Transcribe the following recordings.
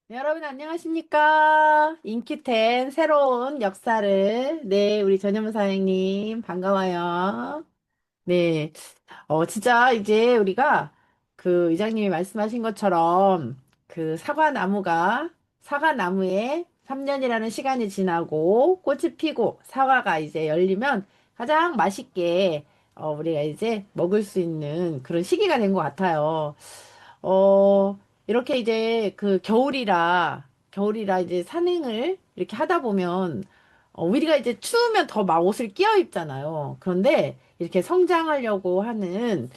네, 여러분 안녕하십니까? 인큐텐 새로운 역사를 우리 전현무 사장님 반가워요. 네, 진짜 이제 우리가 그 의장님이 말씀하신 것처럼 그 사과나무에 3년이라는 시간이 지나고 꽃이 피고 사과가 이제 열리면 가장 맛있게 우리가 이제 먹을 수 있는 그런 시기가 된 것 같아요. 이렇게 이제 그 겨울이라 이제 산행을 이렇게 하다 보면, 우리가 이제 추우면 더 막 옷을 끼어 입잖아요. 그런데 이렇게 성장하려고 하는,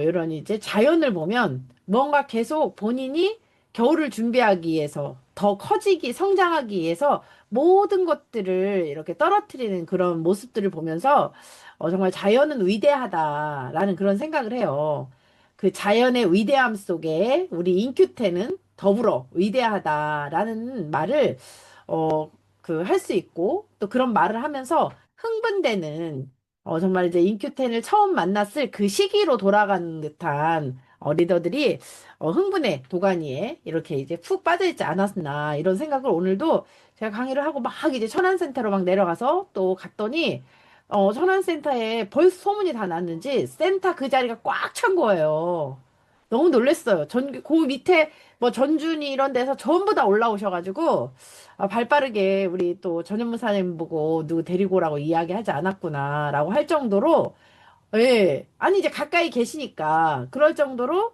이런 이제 자연을 보면 뭔가 계속 본인이 겨울을 준비하기 위해서 더 커지기, 성장하기 위해서 모든 것들을 이렇게 떨어뜨리는 그런 모습들을 보면서 정말 자연은 위대하다라는 그런 생각을 해요. 그 자연의 위대함 속에 우리 인큐테는 더불어 위대하다라는 말을 어, 할 수 있고 또 그런 말을 하면서 흥분되는 정말 이제 인큐텐을 처음 만났을 그 시기로 돌아가는 듯한 리더들이 흥분의 도가니에 이렇게 이제 푹 빠져있지 않았나 이런 생각을 오늘도 제가 강의를 하고 막 이제 천안센터로 막 내려가서 또 갔더니 천안센터에 벌써 소문이 다 났는지 센터 그 자리가 꽉 찬 거예요. 너무 놀랬어요. 그 밑에 뭐 전준이 이런 데서 전부 다 올라오셔가지고 발 빠르게 우리 또 전현무사님 보고 누구 데리고 오라고 이야기하지 않았구나라고 할 정도로 예. 아니, 이제 가까이 계시니까. 그럴 정도로,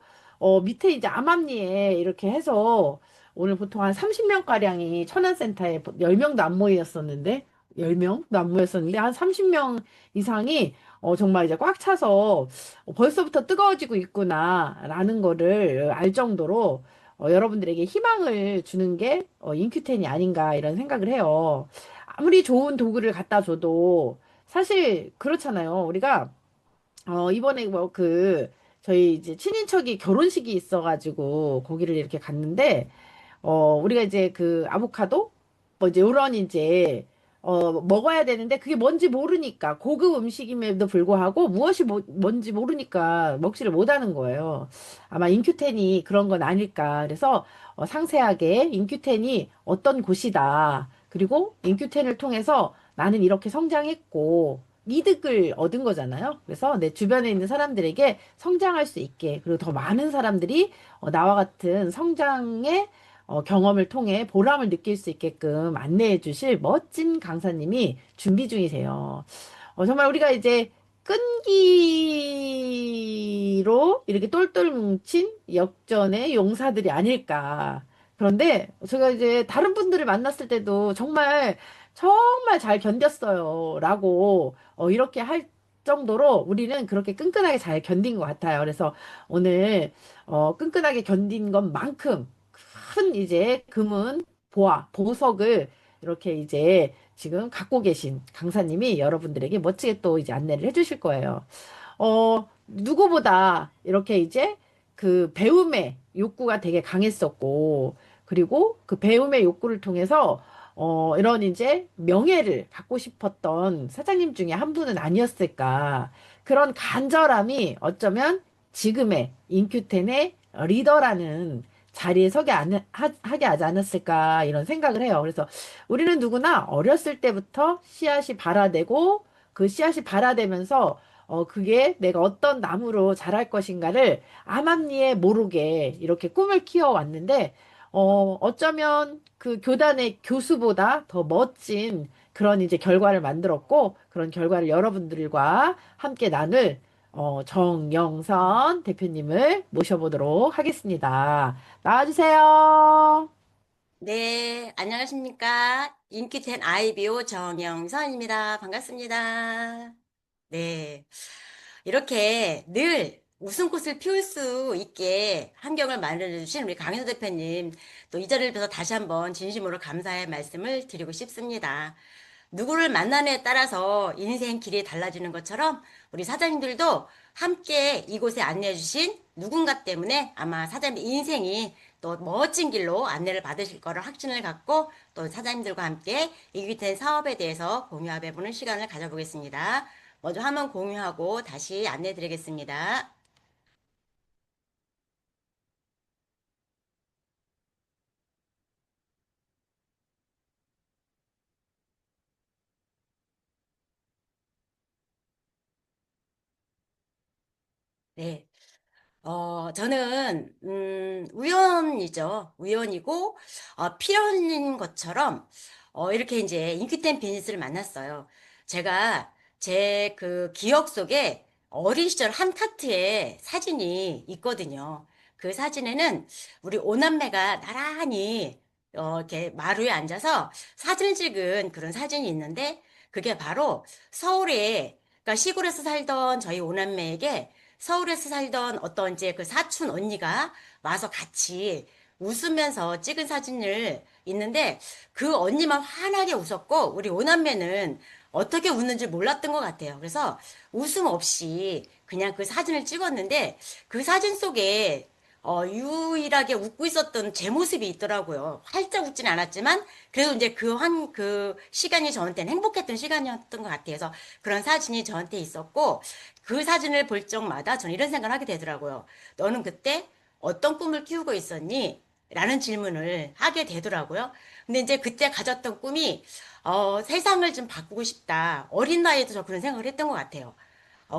밑에 이제 암암리에 이렇게 해서, 오늘 보통 한 30명가량이 천안센터에 10명도 안 모였었는데, 10명도 안 모였었는데, 한 30명 이상이, 정말 이제 꽉 차서, 벌써부터 뜨거워지고 있구나라는 거를 알 정도로, 여러분들에게 희망을 주는 게, 인큐텐이 아닌가, 이런 생각을 해요. 아무리 좋은 도구를 갖다 줘도, 사실, 그렇잖아요. 우리가, 이번에 뭐 저희 이제 친인척이 결혼식이 있어가지고 거기를 이렇게 갔는데, 우리가 이제 그 아보카도? 뭐 이제 요런 이제, 먹어야 되는데 그게 뭔지 모르니까 고급 음식임에도 불구하고 무엇이 뭔지 모르니까 먹지를 못하는 거예요. 아마 인큐텐이 그런 건 아닐까. 그래서 상세하게 인큐텐이 어떤 곳이다. 그리고 인큐텐을 통해서 나는 이렇게 성장했고, 이득을 얻은 거잖아요. 그래서 내 주변에 있는 사람들에게 성장할 수 있게, 그리고 더 많은 사람들이 나와 같은 성장의 경험을 통해 보람을 느낄 수 있게끔 안내해 주실 멋진 강사님이 준비 중이세요. 정말 우리가 이제 끈기로 이렇게 똘똘 뭉친 역전의 용사들이 아닐까. 그런데 제가 이제 다른 분들을 만났을 때도 정말 잘 견뎠어요. 라고 이렇게 할 정도로 우리는 그렇게 끈끈하게 잘 견딘 것 같아요. 그래서 오늘 끈끈하게 견딘 것만큼 큰 이제 보석을 이렇게 이제 지금 갖고 계신 강사님이 여러분들에게 멋지게 또 이제 안내를 해주실 거예요. 누구보다 이렇게 이제 그 배움의 욕구가 되게 강했었고, 그리고 그 배움의 욕구를 통해서 이런 이제 명예를 갖고 싶었던 사장님 중에 한 분은 아니었을까. 그런 간절함이 어쩌면 지금의 인큐텐의 리더라는 자리에 하게 하지 않았을까 이런 생각을 해요. 그래서 우리는 누구나 어렸을 때부터 씨앗이 발아되고 그 씨앗이 발아되면서 그게 내가 어떤 나무로 자랄 것인가를 암암리에 모르게 이렇게 꿈을 키워왔는데, 어쩌면 그 교단의 교수보다 더 멋진 그런 이제 결과를 만들었고, 그런 결과를 여러분들과 함께 나눌, 정영선 대표님을 모셔보도록 하겠습니다. 나와주세요. 네, 안녕하십니까. 인기텐 아이비오 정영선입니다. 반갑습니다. 네, 이렇게 늘 웃음꽃을 피울 수 있게 환경을 마련해주신 우리 강현우 대표님, 또 이 자리를 빌어서 다시 한번 진심으로 감사의 말씀을 드리고 싶습니다. 누구를 만나느냐에 따라서 인생 길이 달라지는 것처럼 우리 사장님들도 함께 이곳에 안내해 주신 누군가 때문에 아마 사장님 인생이 또 멋진 길로 안내를 받으실 거를 확신을 갖고 또 사장님들과 함께 이기된 사업에 대해서 공유해보는 시간을 가져보겠습니다. 먼저 한번 공유하고 다시 안내해 드리겠습니다. 네. 저는, 우연이죠. 우연이고, 필연인 것처럼, 이렇게 이제 인기템 비즈니스를 만났어요. 제가 제 그 기억 속에 어린 시절 한 카트에 사진이 있거든요. 그 사진에는 우리 오남매가 나란히, 이렇게 마루에 앉아서 사진을 찍은 그런 사진이 있는데, 그게 바로 서울에, 그러니까 시골에서 살던 저희 오남매에게 서울에서 살던 어떤 이제 그 사촌 언니가 와서 같이 웃으면서 찍은 사진을 있는데 그 언니만 환하게 웃었고 우리 오남매는 어떻게 웃는지 몰랐던 것 같아요. 그래서 웃음 없이 그냥 그 사진을 찍었는데 그 사진 속에 유일하게 웃고 있었던 제 모습이 있더라고요. 활짝 웃진 않았지만, 그래도 이제 그 시간이 저한테는 행복했던 시간이었던 것 같아요. 그래서 그런 사진이 저한테 있었고, 그 사진을 볼 적마다 저는 이런 생각을 하게 되더라고요. 너는 그때 어떤 꿈을 키우고 있었니? 라는 질문을 하게 되더라고요. 근데 이제 그때 가졌던 꿈이, 세상을 좀 바꾸고 싶다. 어린 나이에도 저 그런 생각을 했던 것 같아요.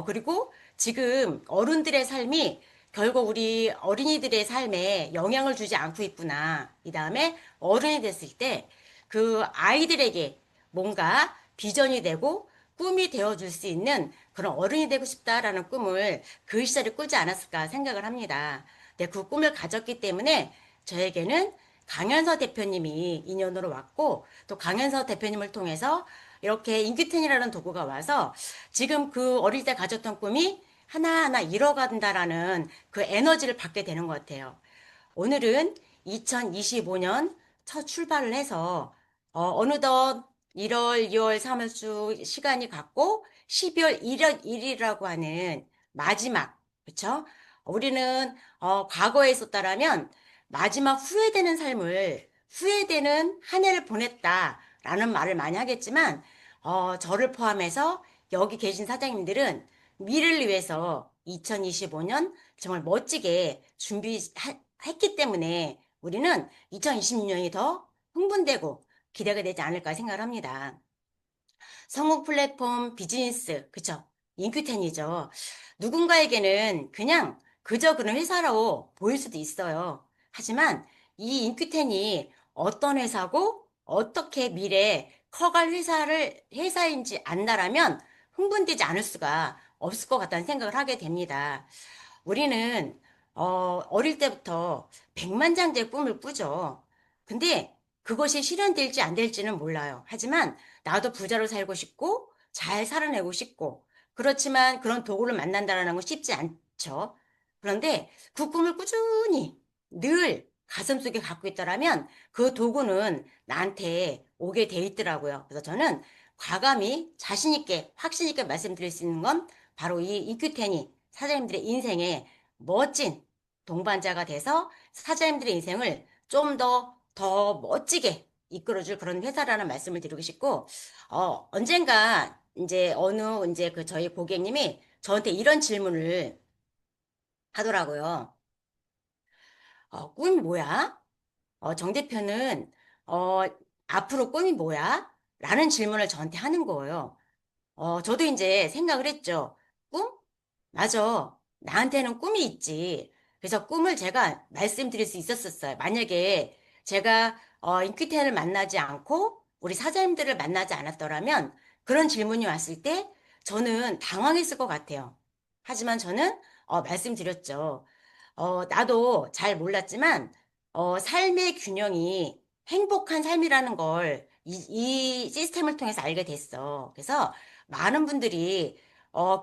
그리고 지금 어른들의 삶이 결국 우리 어린이들의 삶에 영향을 주지 않고 있구나. 이 다음에 어른이 됐을 때 그 아이들에게 뭔가 비전이 되고 꿈이 되어줄 수 있는 그런 어른이 되고 싶다라는 꿈을 그 시절에 꾸지 않았을까 생각을 합니다. 근데 그 꿈을 가졌기 때문에 저에게는 강현서 대표님이 인연으로 왔고 또 강현서 대표님을 통해서 이렇게 인큐텐이라는 도구가 와서 지금 그 어릴 때 가졌던 꿈이 하나하나 이뤄간다라는 그 에너지를 받게 되는 것 같아요. 오늘은 2025년 첫 출발을 해서 어느덧 1월, 2월, 3월 주 시간이 갔고 12월 1일이라고 하는 마지막, 그렇죠? 우리는 과거에 있었다라면 마지막 후회되는 삶을 후회되는 한 해를 보냈다라는 말을 많이 하겠지만 저를 포함해서 여기 계신 사장님들은 미래를 위해서 2025년 정말 멋지게 준비했기 때문에 우리는 2026년이 더 흥분되고 기대가 되지 않을까 생각을 합니다. 성공 플랫폼 비즈니스, 그쵸? 인큐텐이죠. 누군가에게는 그냥 그저 그런 회사로 보일 수도 있어요. 하지만 이 인큐텐이 어떤 회사고 어떻게 미래에 커갈 회사인지 안다라면 흥분되지 않을 수가 없을 것 같다는 생각을 하게 됩니다. 우리는 어릴 때부터 백만장자의 꿈을 꾸죠. 근데 그것이 실현될지 안 될지는 몰라요. 하지만 나도 부자로 살고 싶고 잘 살아내고 싶고 그렇지만 그런 도구를 만난다는 건 쉽지 않죠. 그런데 그 꿈을 꾸준히 늘 가슴속에 갖고 있더라면 그 도구는 나한테 오게 돼 있더라고요. 그래서 저는 과감히 자신 있게 확신 있게 말씀드릴 수 있는 건 바로 이 인큐텐이 사장님들의 인생에 멋진 동반자가 돼서 사장님들의 인생을 좀 더 멋지게 이끌어줄 그런 회사라는 말씀을 드리고 싶고, 언젠가 이제 그 저희 고객님이 저한테 이런 질문을 하더라고요. 꿈이 뭐야? 정 대표는, 어, 앞으로 꿈이 뭐야? 라는 질문을 저한테 하는 거예요. 저도 이제 생각을 했죠. 꿈? 맞아. 나한테는 꿈이 있지. 그래서 꿈을 제가 말씀드릴 수 있었었어요. 만약에 제가 인큐텐을 만나지 않고 우리 사장님들을 만나지 않았더라면 그런 질문이 왔을 때 저는 당황했을 것 같아요. 하지만 저는 말씀드렸죠. 나도 잘 몰랐지만 삶의 균형이 행복한 삶이라는 걸 이 시스템을 통해서 알게 됐어. 그래서 많은 분들이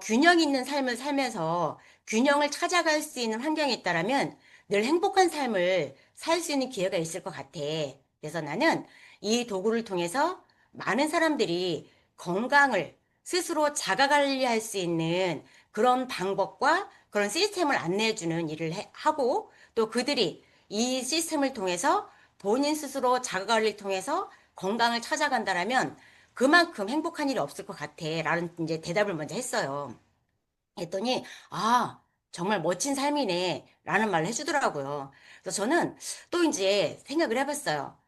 균형 있는 삶을 살면서 균형을 찾아갈 수 있는 환경이 있다라면 늘 행복한 삶을 살 수 있는 기회가 있을 것 같아. 그래서 나는 이 도구를 통해서 많은 사람들이 건강을 스스로 자가 관리할 수 있는 그런 방법과 그런 시스템을 안내해주는 일을 하고 또 그들이 이 시스템을 통해서 본인 스스로 자가 관리를 통해서 건강을 찾아간다라면 그만큼 행복한 일이 없을 것 같아. 라는 이제 대답을 먼저 했어요. 했더니, 아, 정말 멋진 삶이네. 라는 말을 해주더라고요. 그래서 저는 또 이제 생각을 해봤어요.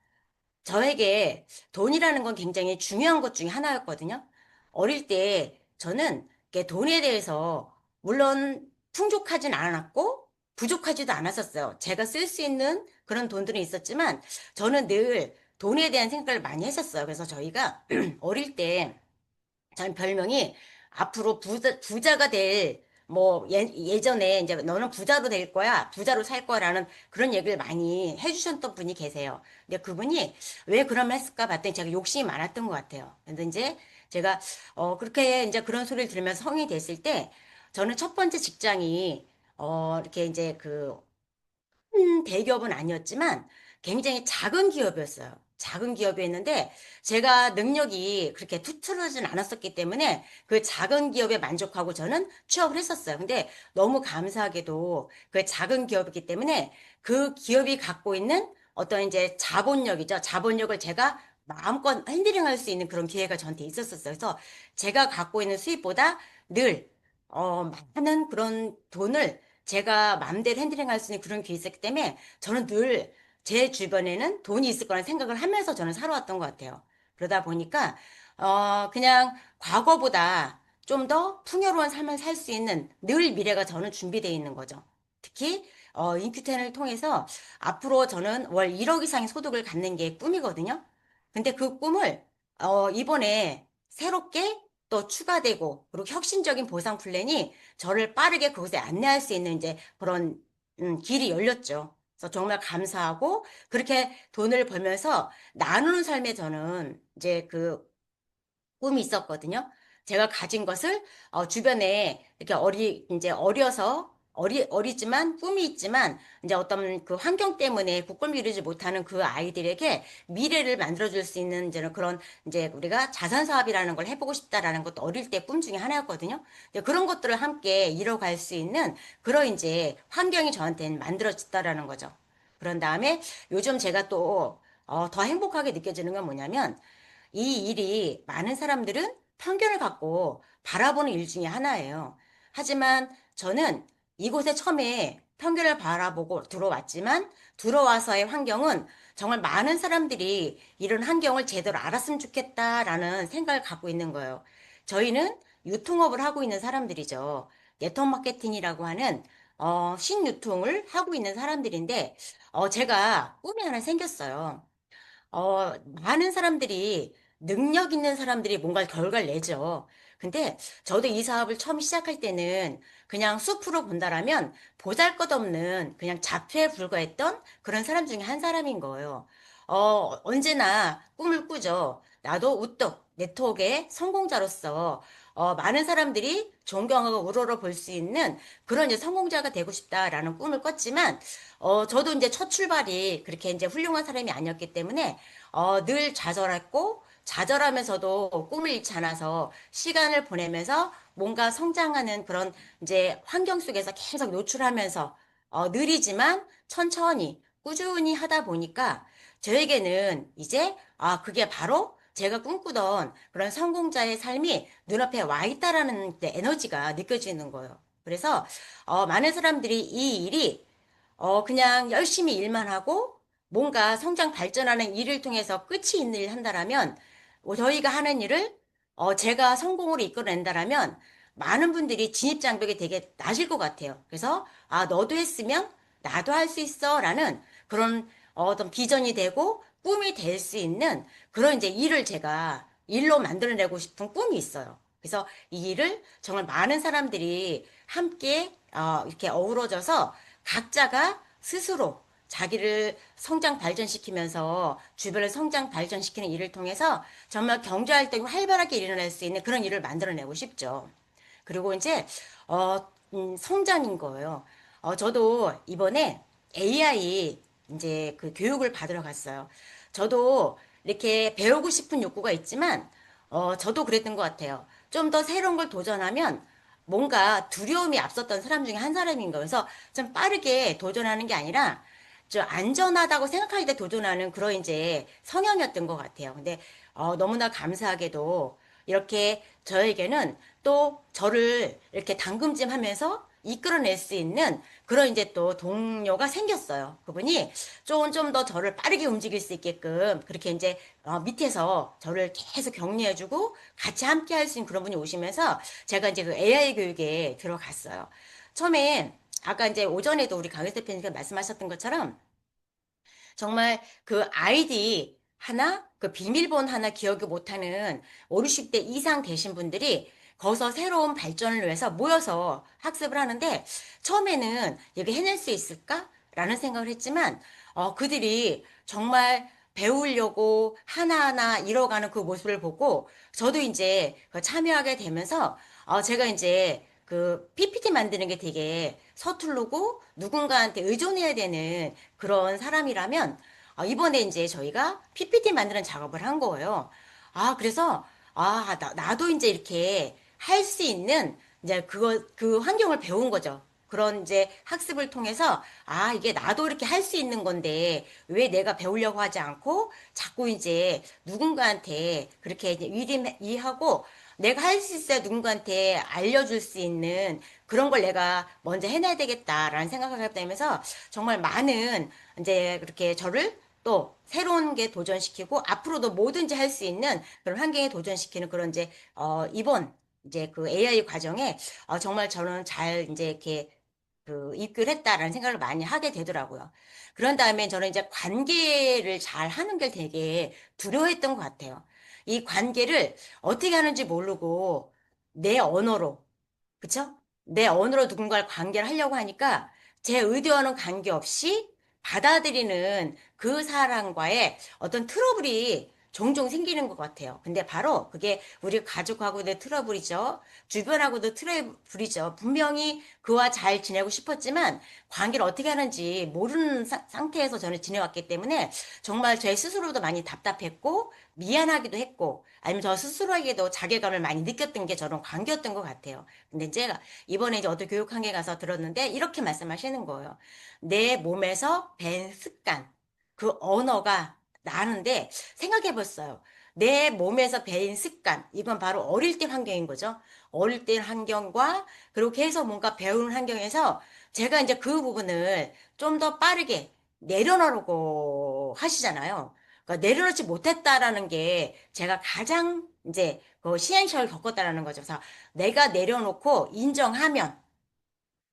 저에게 돈이라는 건 굉장히 중요한 것 중에 하나였거든요. 어릴 때 저는 이렇게 돈에 대해서 물론 풍족하진 않았고 부족하지도 않았었어요. 제가 쓸 수 있는 그런 돈들은 있었지만 저는 늘 돈에 대한 생각을 많이 했었어요. 그래서 저희가 어릴 때 전 별명이 앞으로 부자가 될, 뭐, 예전에 이제 너는 부자로 될 거야, 부자로 살 거야라는 그런 얘기를 많이 해주셨던 분이 계세요. 근데 그분이 왜 그런 말 했을까 봤더니 제가 욕심이 많았던 것 같아요. 근데 이제 제가, 그렇게 이제 그런 소리를 들으면서 성인이 됐을 때 저는 첫 번째 직장이, 이렇게 이제 큰 대기업은 아니었지만 굉장히 작은 기업이었어요. 작은 기업이었는데 제가 능력이 그렇게 투철하진 않았었기 때문에 그 작은 기업에 만족하고 저는 취업을 했었어요. 근데 너무 감사하게도 그 작은 기업이기 때문에 그 기업이 갖고 있는 어떤 이제 자본력이죠. 자본력을 제가 마음껏 핸들링 할 수 있는 그런 기회가 저한테 있었었어요. 그래서 제가 갖고 있는 수입보다 늘, 많은 그런 돈을 제가 마음대로 핸들링 할 수 있는 그런 게 있었기 때문에 저는 늘 제 주변에는 돈이 있을 거라는 생각을 하면서 저는 살아왔던 것 같아요. 그러다 보니까, 그냥 과거보다 좀 더 풍요로운 삶을 살 수 있는 늘 미래가 저는 준비되어 있는 거죠. 특히, 인큐텐을 통해서 앞으로 저는 월 1억 이상의 소득을 갖는 게 꿈이거든요. 근데 그 꿈을, 이번에 새롭게 또 추가되고, 그리고 혁신적인 보상 플랜이 저를 빠르게 그곳에 안내할 수 있는 이제 그런 길이 열렸죠. 그래서 정말 감사하고 그렇게 돈을 벌면서 나누는 삶에 저는 이제 그 꿈이 있었거든요. 제가 가진 것을 주변에 이렇게 이제 어리지만 꿈이 있지만 이제 어떤 그 환경 때문에 국권을 이루지 못하는 그 아이들에게 미래를 만들어줄 수 있는 이제 그런 이제 우리가 자선 사업이라는 걸 해보고 싶다라는 것도 어릴 때 꿈 중에 하나였거든요. 이제 그런 것들을 함께 이뤄갈 수 있는 그런 이제 환경이 저한테는 만들어졌다라는 거죠. 그런 다음에 요즘 제가 또 더 행복하게 느껴지는 건 뭐냐면 이 일이 많은 사람들은 편견을 갖고 바라보는 일 중에 하나예요. 하지만 저는 이곳에 처음에 편견을 바라보고 들어왔지만 들어와서의 환경은 정말 많은 사람들이 이런 환경을 제대로 알았으면 좋겠다라는 생각을 갖고 있는 거예요. 저희는 유통업을 하고 있는 사람들이죠. 네트워크 마케팅이라고 하는 신유통을 하고 있는 사람들인데 제가 꿈이 하나 생겼어요. 많은 사람들이, 능력 있는 사람들이 뭔가 결과를 내죠. 근데 저도 이 사업을 처음 시작할 때는 그냥 숲으로 본다라면 보잘것없는 그냥 잡초에 불과했던 그런 사람 중에 한 사람인 거예요. 언제나 꿈을 꾸죠. 나도 우뚝 네트워크의 성공자로서 많은 사람들이 존경하고 우러러 볼 수 있는 그런 이제 성공자가 되고 싶다라는 꿈을 꿨지만 저도 이제 첫 출발이 그렇게 이제 훌륭한 사람이 아니었기 때문에 늘 좌절했고 좌절하면서도 꿈을 잃지 않아서 시간을 보내면서 뭔가 성장하는 그런 이제 환경 속에서 계속 노출하면서 느리지만 천천히 꾸준히 하다 보니까 저에게는 이제 그게 바로 제가 꿈꾸던 그런 성공자의 삶이 눈앞에 와 있다라는 에너지가 느껴지는 거예요. 그래서 많은 사람들이 이 일이 그냥 열심히 일만 하고 뭔가 성장 발전하는 일을 통해서 끝이 있는 일을 한다라면 저희가 하는 일을 제가 성공으로 이끌어낸다라면 많은 분들이 진입장벽이 되게 낮을 것 같아요. 그래서 너도 했으면 나도 할 수 있어라는 그런 어떤 비전이 되고 꿈이 될 수 있는 그런 이제 일을 제가 일로 만들어내고 싶은 꿈이 있어요. 그래서 이 일을 정말 많은 사람들이 함께 이렇게 어우러져서 각자가 스스로 자기를 성장 발전시키면서 주변을 성장 발전시키는 일을 통해서 정말 경제활동이 활발하게 일어날 수 있는 그런 일을 만들어내고 싶죠. 그리고 이제 성장인 거예요. 저도 이번에 AI 이제 그 교육을 받으러 갔어요. 저도 이렇게 배우고 싶은 욕구가 있지만 저도 그랬던 것 같아요. 좀 더 새로운 걸 도전하면 뭔가 두려움이 앞섰던 사람 중에 한 사람인 거예요. 그래서 좀 빠르게 도전하는 게 아니라 좀 안전하다고 생각할 때 도전하는 그런 이제 성향이었던 것 같아요. 근데 너무나 감사하게도 이렇게 저에게는 또 저를 이렇게 당금질 하면서 이끌어낼 수 있는 그런 이제 또 동료가 생겼어요. 그분이 좀 더 저를 빠르게 움직일 수 있게끔 그렇게 이제 밑에서 저를 계속 격려해주고 같이 함께 할 수 있는 그런 분이 오시면서 제가 이제 그 AI 교육에 들어갔어요. 처음에 아까 이제 오전에도 우리 강윤 대표님께서 말씀하셨던 것처럼 정말 그 아이디 하나, 그 비밀번호 하나 기억을 못하는 5, 60대 이상 되신 분들이 거기서 새로운 발전을 위해서 모여서 학습을 하는데 처음에는 이게 해낼 수 있을까? 라는 생각을 했지만 그들이 정말 배우려고 하나하나 이뤄가는 그 모습을 보고 저도 이제 그 참여하게 되면서 제가 이제 그 PPT 만드는 게 되게 서투르고 누군가한테 의존해야 되는 그런 사람이라면 이번에 이제 저희가 PPT 만드는 작업을 한 거예요. 그래서 나도 이제 이렇게 할 수 있는 이제 그 환경을 배운 거죠. 그런 이제 학습을 통해서 이게 나도 이렇게 할 수 있는 건데 왜 내가 배우려고 하지 않고 자꾸 이제 누군가한테 그렇게 이제 위임하고 내가 할 수 있어야 누군가한테 알려줄 수 있는 그런 걸 내가 먼저 해놔야 되겠다라는 생각을 하게 되면서 정말 많은 이제 그렇게 저를 또 새로운 게 도전시키고 앞으로도 뭐든지 할 수 있는 그런 환경에 도전시키는 그런 이제 이번 이제 그 AI 과정에 정말 저는 잘 이제 이렇게 그 입교를 했다라는 생각을 많이 하게 되더라고요. 그런 다음에 저는 이제 관계를 잘 하는 게 되게 두려워했던 것 같아요. 이 관계를 어떻게 하는지 모르고 내 언어로, 그쵸? 내 언어로 누군가를 관계를 하려고 하니까 제 의도와는 관계없이 받아들이는 그 사람과의 어떤 트러블이 종종 생기는 것 같아요. 근데 바로 그게 우리 가족하고도 트러블이죠. 주변하고도 트러블이죠. 분명히 그와 잘 지내고 싶었지만 관계를 어떻게 하는지 모르는 상태에서 저는 지내왔기 때문에 정말 제 스스로도 많이 답답했고 미안하기도 했고 아니면 저 스스로에게도 자괴감을 많이 느꼈던 게 저런 관계였던 것 같아요. 근데 제가 이번에 이제 어떤 교육학에 가서 들었는데 이렇게 말씀하시는 거예요. 내 몸에서 밴 습관, 그 언어가 나는데 생각해 봤어요. 내 몸에서 배인 습관, 이건 바로 어릴 때 환경인 거죠. 어릴 때 환경과 그리고 계속 뭔가 배우는 환경에서 제가 이제 그 부분을 좀 더 빠르게 내려놓으려고 하시잖아요. 그러니까 내려놓지 못했다라는 게 제가 가장 이제 그 시행착오를 겪었다라는 거죠. 그래서 내가 내려놓고 인정하면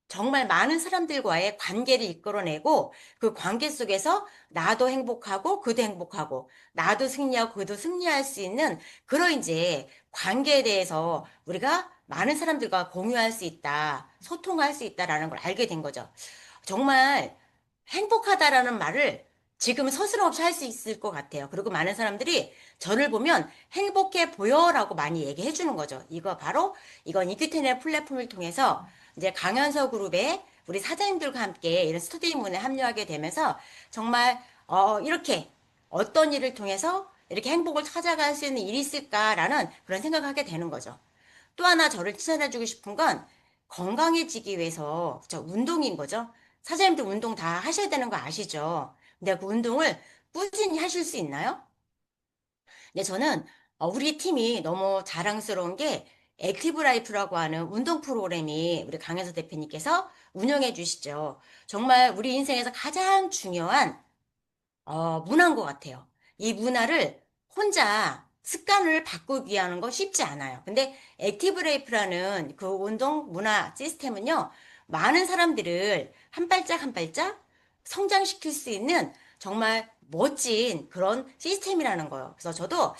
정말 많은 사람들과의 관계를 이끌어내고 그 관계 속에서 나도 행복하고 그도 행복하고 나도 승리하고 그도 승리할 수 있는 그런 이제 관계에 대해서 우리가 많은 사람들과 공유할 수 있다, 소통할 수 있다라는 걸 알게 된 거죠. 정말 행복하다라는 말을 지금 서슴없이 할 수 있을 것 같아요. 그리고 많은 사람들이 저를 보면 행복해 보여라고 많이 얘기해 주는 거죠. 이거 바로 이건 이큐텐의 플랫폼을 통해서 이제 강연서 그룹에 우리 사장님들과 함께 이런 스터디문에 합류하게 되면서 정말 이렇게 어떤 일을 통해서 이렇게 행복을 찾아갈 수 있는 일이 있을까라는 그런 생각을 하게 되는 거죠. 또 하나 저를 칭찬해주고 싶은 건 건강해지기 위해서 저 운동인 거죠. 사장님들 운동 다 하셔야 되는 거 아시죠? 근데 그 운동을 꾸준히 하실 수 있나요? 근데 저는 우리 팀이 너무 자랑스러운 게 액티브 라이프라고 하는 운동 프로그램이 우리 강현서 대표님께서 운영해 주시죠. 정말 우리 인생에서 가장 중요한 문화인 것 같아요. 이 문화를 혼자 습관을 바꾸기 위한 거 쉽지 않아요. 근데 액티브 라이프라는 그 운동 문화 시스템은요, 많은 사람들을 한 발짝 한 발짝 성장시킬 수 있는 정말 멋진 그런 시스템이라는 거예요. 그래서 저도,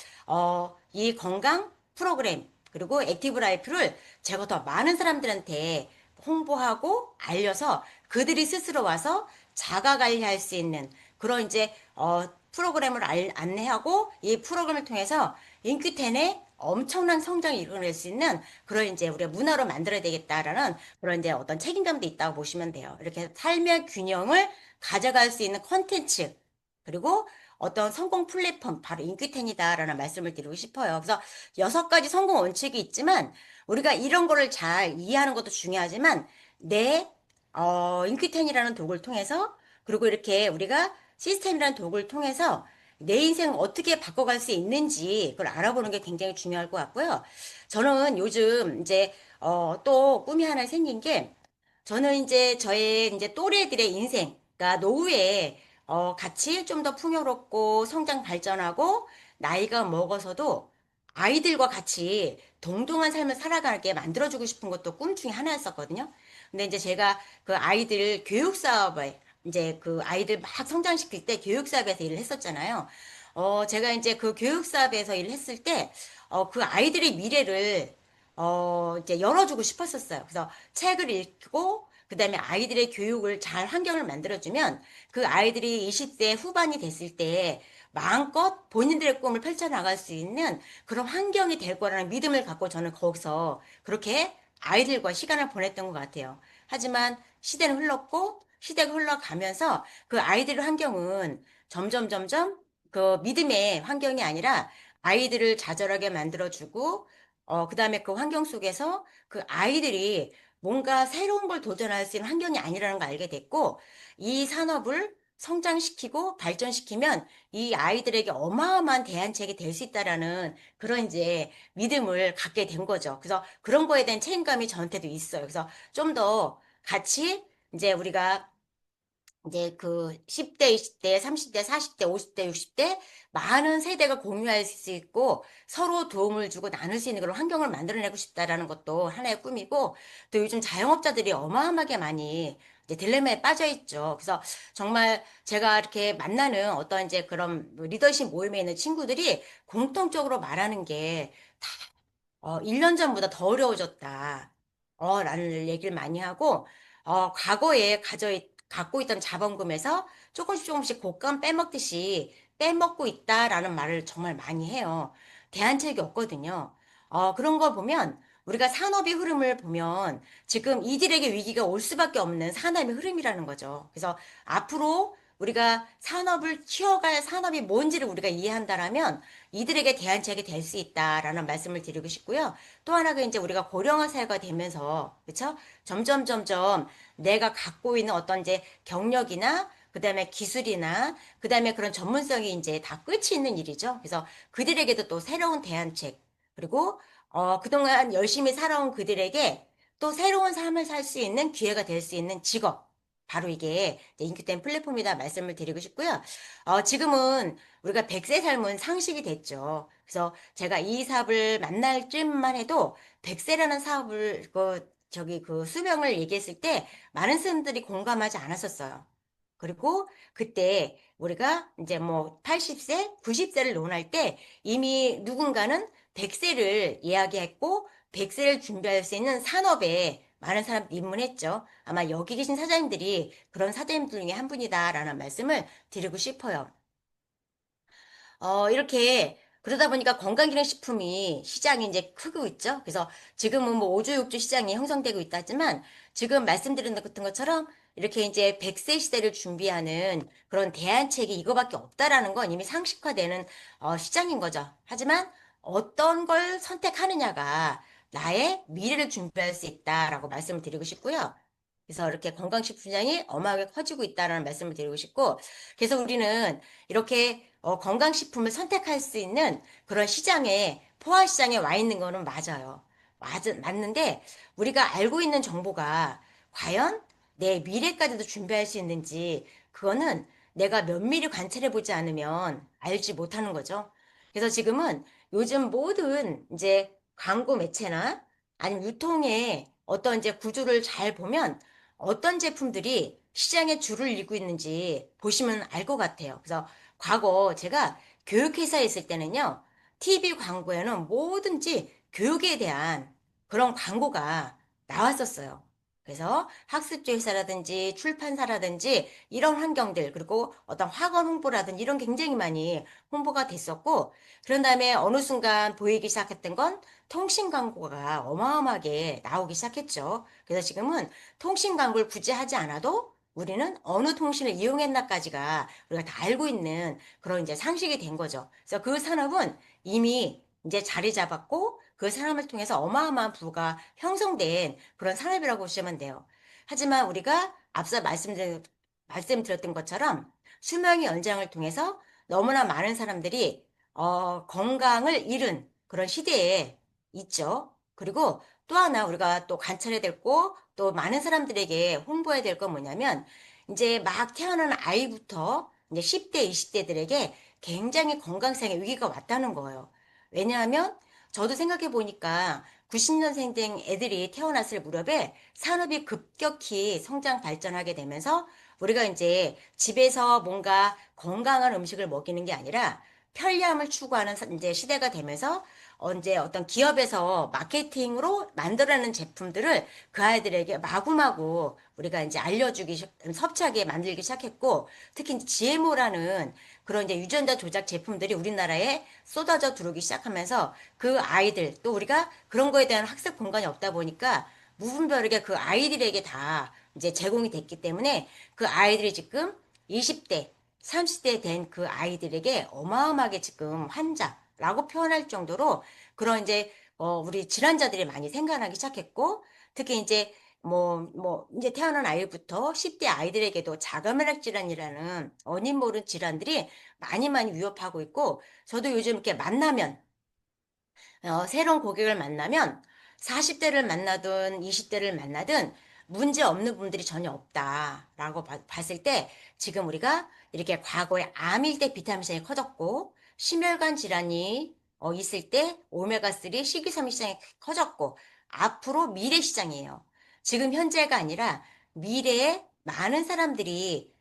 이 건강 프로그램, 그리고 액티브 라이프를 제가 더 많은 사람들한테 홍보하고 알려서 그들이 스스로 와서 자가 관리할 수 있는 그런 이제 프로그램을 안내하고 이 프로그램을 통해서 인큐텐의 엄청난 성장을 이뤄낼 수 있는 그런 이제 우리가 문화로 만들어야 되겠다라는 그런 이제 어떤 책임감도 있다고 보시면 돼요. 이렇게 삶의 균형을 가져갈 수 있는 컨텐츠 그리고 어떤 성공 플랫폼 바로 인큐텐이다라는 말씀을 드리고 싶어요. 그래서 6가지 성공 원칙이 있지만 우리가 이런 거를 잘 이해하는 것도 중요하지만 내 인큐텐이라는 도구를 통해서 그리고 이렇게 우리가 시스템이라는 도구를 통해서 내 인생을 어떻게 바꿔갈 수 있는지 그걸 알아보는 게 굉장히 중요할 것 같고요. 저는 요즘 이제 또 꿈이 하나 생긴 게 저는 이제 저의 이제 또래들의 인생, 그러니까 노후에 같이 좀 더 풍요롭고 성장 발전하고 나이가 먹어서도 아이들과 같이 동등한 삶을 살아가게 만들어주고 싶은 것도 꿈 중에 하나였었거든요. 근데 이제 제가 그 아이들 교육 사업에 이제 그 아이들 막 성장시킬 때 교육 사업에서 일을 했었잖아요. 제가 이제 그 교육 사업에서 일을 했을 때, 그 아이들의 미래를, 이제 열어주고 싶었었어요. 그래서 책을 읽고, 그 다음에 아이들의 교육을 잘 환경을 만들어주면 그 아이들이 20대 후반이 됐을 때 마음껏 본인들의 꿈을 펼쳐나갈 수 있는 그런 환경이 될 거라는 믿음을 갖고 저는 거기서 그렇게 아이들과 시간을 보냈던 것 같아요. 하지만 시대는 흘렀고, 시대가 흘러가면서 그 아이들의 환경은 점점 그 믿음의 환경이 아니라 아이들을 좌절하게 만들어주고, 그 다음에 그 환경 속에서 그 아이들이 뭔가 새로운 걸 도전할 수 있는 환경이 아니라는 걸 알게 됐고, 이 산업을 성장시키고 발전시키면 이 아이들에게 어마어마한 대안책이 될 수 있다라는 그런 이제 믿음을 갖게 된 거죠. 그래서 그런 거에 대한 책임감이 저한테도 있어요. 그래서 좀 더 같이 이제 우리가 이제 그 10대, 20대, 30대, 40대, 50대, 60대 많은 세대가 공유할 수 있고 서로 도움을 주고 나눌 수 있는 그런 환경을 만들어내고 싶다라는 것도 하나의 꿈이고 또 요즘 자영업자들이 어마어마하게 많이 이제 딜레마에 빠져 있죠. 그래서 정말 제가 이렇게 만나는 어떤 이제 그런 리더십 모임에 있는 친구들이 공통적으로 말하는 게 1년 전보다 더 어려워졌다. 라는 얘기를 많이 하고, 과거에 갖고 있던 자본금에서 조금씩 곶감 빼먹듯이 빼먹고 있다라는 말을 정말 많이 해요. 대안책이 없거든요. 그런 걸 보면, 우리가 산업의 흐름을 보면 지금 이들에게 위기가 올 수밖에 없는 산업의 흐름이라는 거죠. 그래서 앞으로 우리가 산업을 키워갈 산업이 뭔지를 우리가 이해한다라면 이들에게 대안책이 될 수 있다라는 말씀을 드리고 싶고요. 또 하나가 이제 우리가 고령화 사회가 되면서 그렇죠? 점점 내가 갖고 있는 어떤 이제 경력이나 그다음에 기술이나 그다음에 그런 전문성이 이제 다 끝이 있는 일이죠. 그래서 그들에게도 또 새로운 대안책 그리고 그동안 열심히 살아온 그들에게 또 새로운 삶을 살 수 있는 기회가 될 수 있는 직업 바로 이게 이제 인큐템 플랫폼이다 말씀을 드리고 싶고요. 지금은 우리가 100세 삶은 상식이 됐죠. 그래서 제가 이 사업을 만날 쯤만 해도 100세라는 사업을 그 수명을 얘기했을 때 많은 사람들이 공감하지 않았었어요. 그리고 그때 우리가 이제 뭐 80세, 90세를 논할 때 이미 누군가는 100세를 이야기했고 100세를 준비할 수 있는 산업에 많은 사람들이 입문했죠. 아마 여기 계신 사장님들이 그런 사장님들 중에 한 분이다라는 말씀을 드리고 싶어요. 이렇게 그러다 보니까 건강기능식품이 시장이 이제 크고 있죠. 그래서 지금은 뭐 5주, 6주 시장이 형성되고 있다지만 지금 말씀드린 것 같은 것처럼 이렇게 이제 100세 시대를 준비하는 그런 대안책이 이거밖에 없다라는 건 이미 상식화되는 시장인 거죠. 하지만 어떤 걸 선택하느냐가 나의 미래를 준비할 수 있다라고 말씀을 드리고 싶고요. 그래서 이렇게 건강식품 시장이 어마하게 커지고 있다라는 말씀을 드리고 싶고, 그래서 우리는 이렇게 건강식품을 선택할 수 있는 그런 시장에, 포화 시장에 와 있는 거는 맞아요. 맞는데, 우리가 알고 있는 정보가 과연 내 미래까지도 준비할 수 있는지, 그거는 내가 면밀히 관찰해 보지 않으면 알지 못하는 거죠. 그래서 지금은 요즘 모든 이제 광고 매체나 아니면 유통의 어떤 이제 구조를 잘 보면 어떤 제품들이 시장에 줄을 잇고 있는지 보시면 알 것 같아요. 그래서 과거 제가 교육회사에 있을 때는요, TV 광고에는 뭐든지 교육에 대한 그런 광고가 나왔었어요. 그래서 학습지 회사라든지 출판사라든지 이런 환경들, 그리고 어떤 학원 홍보라든지 이런 굉장히 많이 홍보가 됐었고, 그런 다음에 어느 순간 보이기 시작했던 건 통신 광고가 어마어마하게 나오기 시작했죠. 그래서 지금은 통신 광고를 굳이 하지 않아도 우리는 어느 통신을 이용했나까지가 우리가 다 알고 있는 그런 이제 상식이 된 거죠. 그래서 그 산업은 이미 이제 자리 잡았고 그 산업을 통해서 어마어마한 부가 형성된 그런 산업이라고 보시면 돼요. 하지만 우리가 앞서 말씀드렸던 것처럼 수명의 연장을 통해서 너무나 많은 사람들이 건강을 잃은 그런 시대에 있죠. 그리고 또 하나 우리가 또 관찰해야 될 거, 또 많은 사람들에게 홍보해야 될 건 뭐냐면, 이제 막 태어난 아이부터 이제 10대, 20대들에게 굉장히 건강상의 위기가 왔다는 거예요. 왜냐하면 저도 생각해 보니까 90년생 애들이 태어났을 무렵에 산업이 급격히 성장 발전하게 되면서 우리가 이제 집에서 뭔가 건강한 음식을 먹이는 게 아니라 편리함을 추구하는 이제 시대가 되면서 이제 어떤 기업에서 마케팅으로 만들어내는 제품들을 그 아이들에게 마구마구 우리가 이제 섭취하게 만들기 시작했고, 특히 이제 GMO라는 그런 이제 유전자 조작 제품들이 우리나라에 쏟아져 들어오기 시작하면서 그 아이들, 또 우리가 그런 거에 대한 학습 공간이 없다 보니까 무분별하게 그 아이들에게 다 이제 제공이 됐기 때문에 그 아이들이 지금 20대, 30대 된 그 아이들에게 어마어마하게 지금 환자라고 표현할 정도로 그런 이제 우리 질환자들이 많이 생겨나기 시작했고, 특히 이제 이제 태어난 아이부터 10대 아이들에게도 자가면역 질환이라는 어린 모른 질환들이 많이 많이 위협하고 있고, 저도 요즘 이렇게 만나면 새로운 고객을 만나면 40대를 만나든 20대를 만나든 문제 없는 분들이 전혀 없다라고 봤을 때, 지금 우리가 이렇게 과거에 암일 때 비타민C이 커졌고, 심혈관 질환이 있을 때 오메가3 식이섬유 시장이 커졌고, 앞으로 미래 시장이에요. 지금 현재가 아니라 미래에 많은 사람들이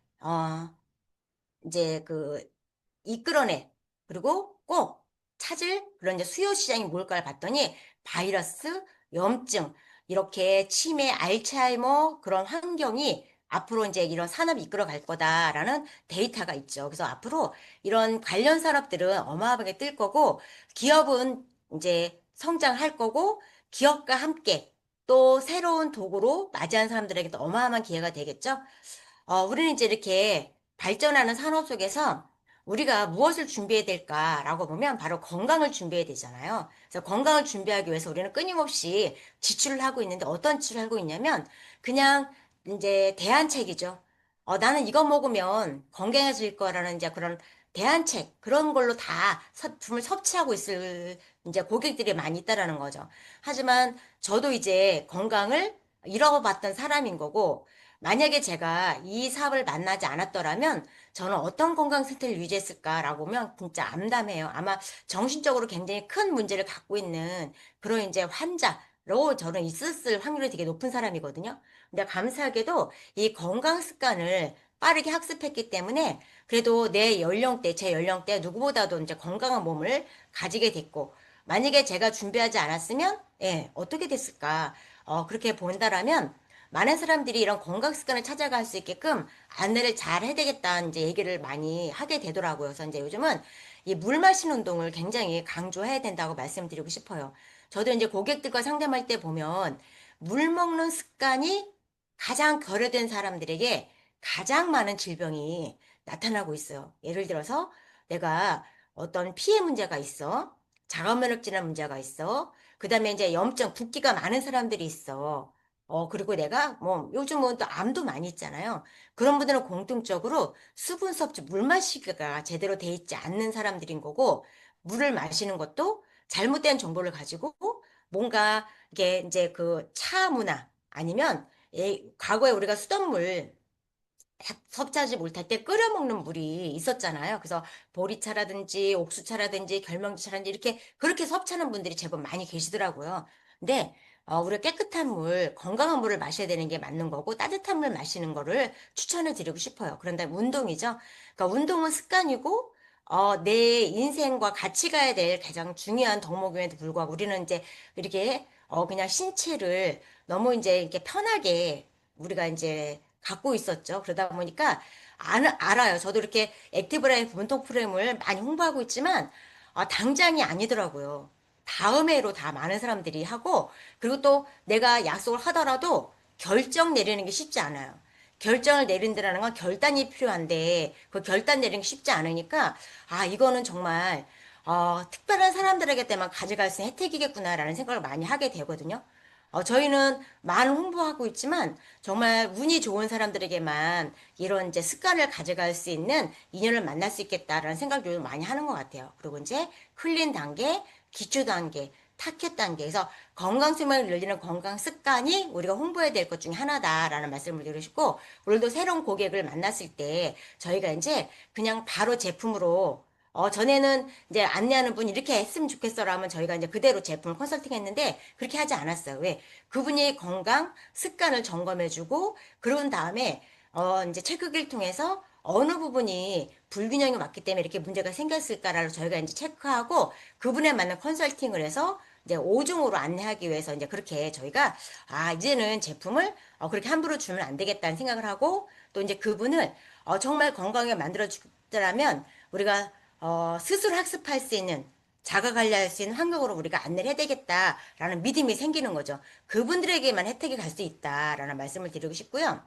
이제 이끌어내. 그리고 꼭 찾을 그런 이제 수요 시장이 뭘까를 봤더니 바이러스, 염증, 이렇게 치매, 알츠하이머 그런 환경이 앞으로 이제 이런 산업이 이끌어 갈 거다라는 데이터가 있죠. 그래서 앞으로 이런 관련 산업들은 어마어마하게 뜰 거고, 기업은 이제 성장할 거고, 기업과 함께 또 새로운 도구로 맞이하는 사람들에게도 어마어마한 기회가 되겠죠. 우리는 이제 이렇게 발전하는 산업 속에서 우리가 무엇을 준비해야 될까라고 보면 바로 건강을 준비해야 되잖아요. 그래서 건강을 준비하기 위해서 우리는 끊임없이 지출을 하고 있는데, 어떤 지출을 하고 있냐면 그냥 이제 대안책이죠. 나는 이거 먹으면 건강해질 거라는 이제 그런 대안책, 그런 걸로 다 제품을 섭취하고 있을 이제 고객들이 많이 있다라는 거죠. 하지만 저도 이제 건강을 잃어봤던 사람인 거고, 만약에 제가 이 사업을 만나지 않았더라면 저는 어떤 건강 상태를 유지했을까라고 하면 진짜 암담해요. 아마 정신적으로 굉장히 큰 문제를 갖고 있는 그런 이제 환자로 저는 있었을 확률이 되게 높은 사람이거든요. 근데 감사하게도 이 건강 습관을 빠르게 학습했기 때문에 그래도 제 연령대 누구보다도 이제 건강한 몸을 가지게 됐고, 만약에 제가 준비하지 않았으면, 예, 어떻게 됐을까? 그렇게 본다라면 많은 사람들이 이런 건강 습관을 찾아갈 수 있게끔 안내를 잘 해야 되겠다는 이제 얘기를 많이 하게 되더라고요. 그래서 이제 요즘은 이 물 마시는 운동을 굉장히 강조해야 된다고 말씀드리고 싶어요. 저도 이제 고객들과 상담할 때 보면 물 먹는 습관이 가장 결여된 사람들에게 가장 많은 질병이 나타나고 있어요. 예를 들어서 내가 어떤 피해 문제가 있어. 자가면역 질환 문제가 있어. 그다음에 이제 염증, 붓기가 많은 사람들이 있어. 그리고 내가 요즘은 또 암도 많이 있잖아요. 그런 분들은 공통적으로 수분 섭취, 물 마시기가 제대로 돼 있지 않는 사람들인 거고, 물을 마시는 것도 잘못된 정보를 가지고 뭔가 이게 이제 그 차 문화 아니면 과거에 우리가 수돗물 섭취하지 못할 때 끓여 먹는 물이 있었잖아요. 그래서 보리차라든지 옥수차라든지 결명차라든지 이렇게 그렇게 섭취하는 분들이 제법 많이 계시더라고요. 근데 우리가 깨끗한 물, 건강한 물을 마셔야 되는 게 맞는 거고, 따뜻한 물 마시는 거를 추천해 드리고 싶어요. 그런데 운동이죠. 그러니까 운동은 습관이고 내 인생과 같이 가야 될 가장 중요한 덕목임에도 불구하고 우리는 이제 이렇게 그냥 신체를 너무 이제 이렇게 편하게 우리가 이제 갖고 있었죠. 그러다 보니까 알아요. 저도 이렇게 액티브라이프 운동 프로그램을 많이 홍보하고 있지만 당장이 아니더라고요. 다음 해로 다 많은 사람들이 하고, 그리고 또 내가 약속을 하더라도 결정 내리는 게 쉽지 않아요. 결정을 내린다는 건 결단이 필요한데 그 결단 내리는 게 쉽지 않으니까 이거는 정말 특별한 사람들에게 때만 가져갈 수 있는 혜택이겠구나라는 생각을 많이 하게 되거든요. 저희는 많은 홍보하고 있지만 정말 운이 좋은 사람들에게만 이런 이제 습관을 가져갈 수 있는 인연을 만날 수 있겠다라는 생각을 요즘 많이 하는 것 같아요. 그리고 이제 흘린 단계, 기초 단계, 타켓 단계에서 건강 수명을 늘리는 건강 습관이 우리가 홍보해야 될 것 중에 하나다라는 말씀을 드리고 싶고, 오늘도 새로운 고객을 만났을 때 저희가 이제 그냥 바로 제품으로 전에는 이제 안내하는 분이 이렇게 했으면 좋겠어라면 저희가 이제 그대로 제품을 컨설팅 했는데 그렇게 하지 않았어요. 왜? 그분이 건강 습관을 점검해주고 그런 다음에 이제 체크기를 통해서 어느 부분이 불균형이 맞기 때문에 이렇게 문제가 생겼을까를 저희가 이제 체크하고 그분에 맞는 컨설팅을 해서 이제 5중으로 안내하기 위해서 이제 그렇게 저희가 이제는 제품을 그렇게 함부로 주면 안 되겠다는 생각을 하고 또 이제 그분을 정말 건강하게 만들어 주더라면 우리가 스스로 학습할 수 있는 자가 관리할 수 있는 환경으로 우리가 안내를 해야 되겠다라는 믿음이 생기는 거죠. 그분들에게만 혜택이 갈 수 있다라는 말씀을 드리고 싶고요.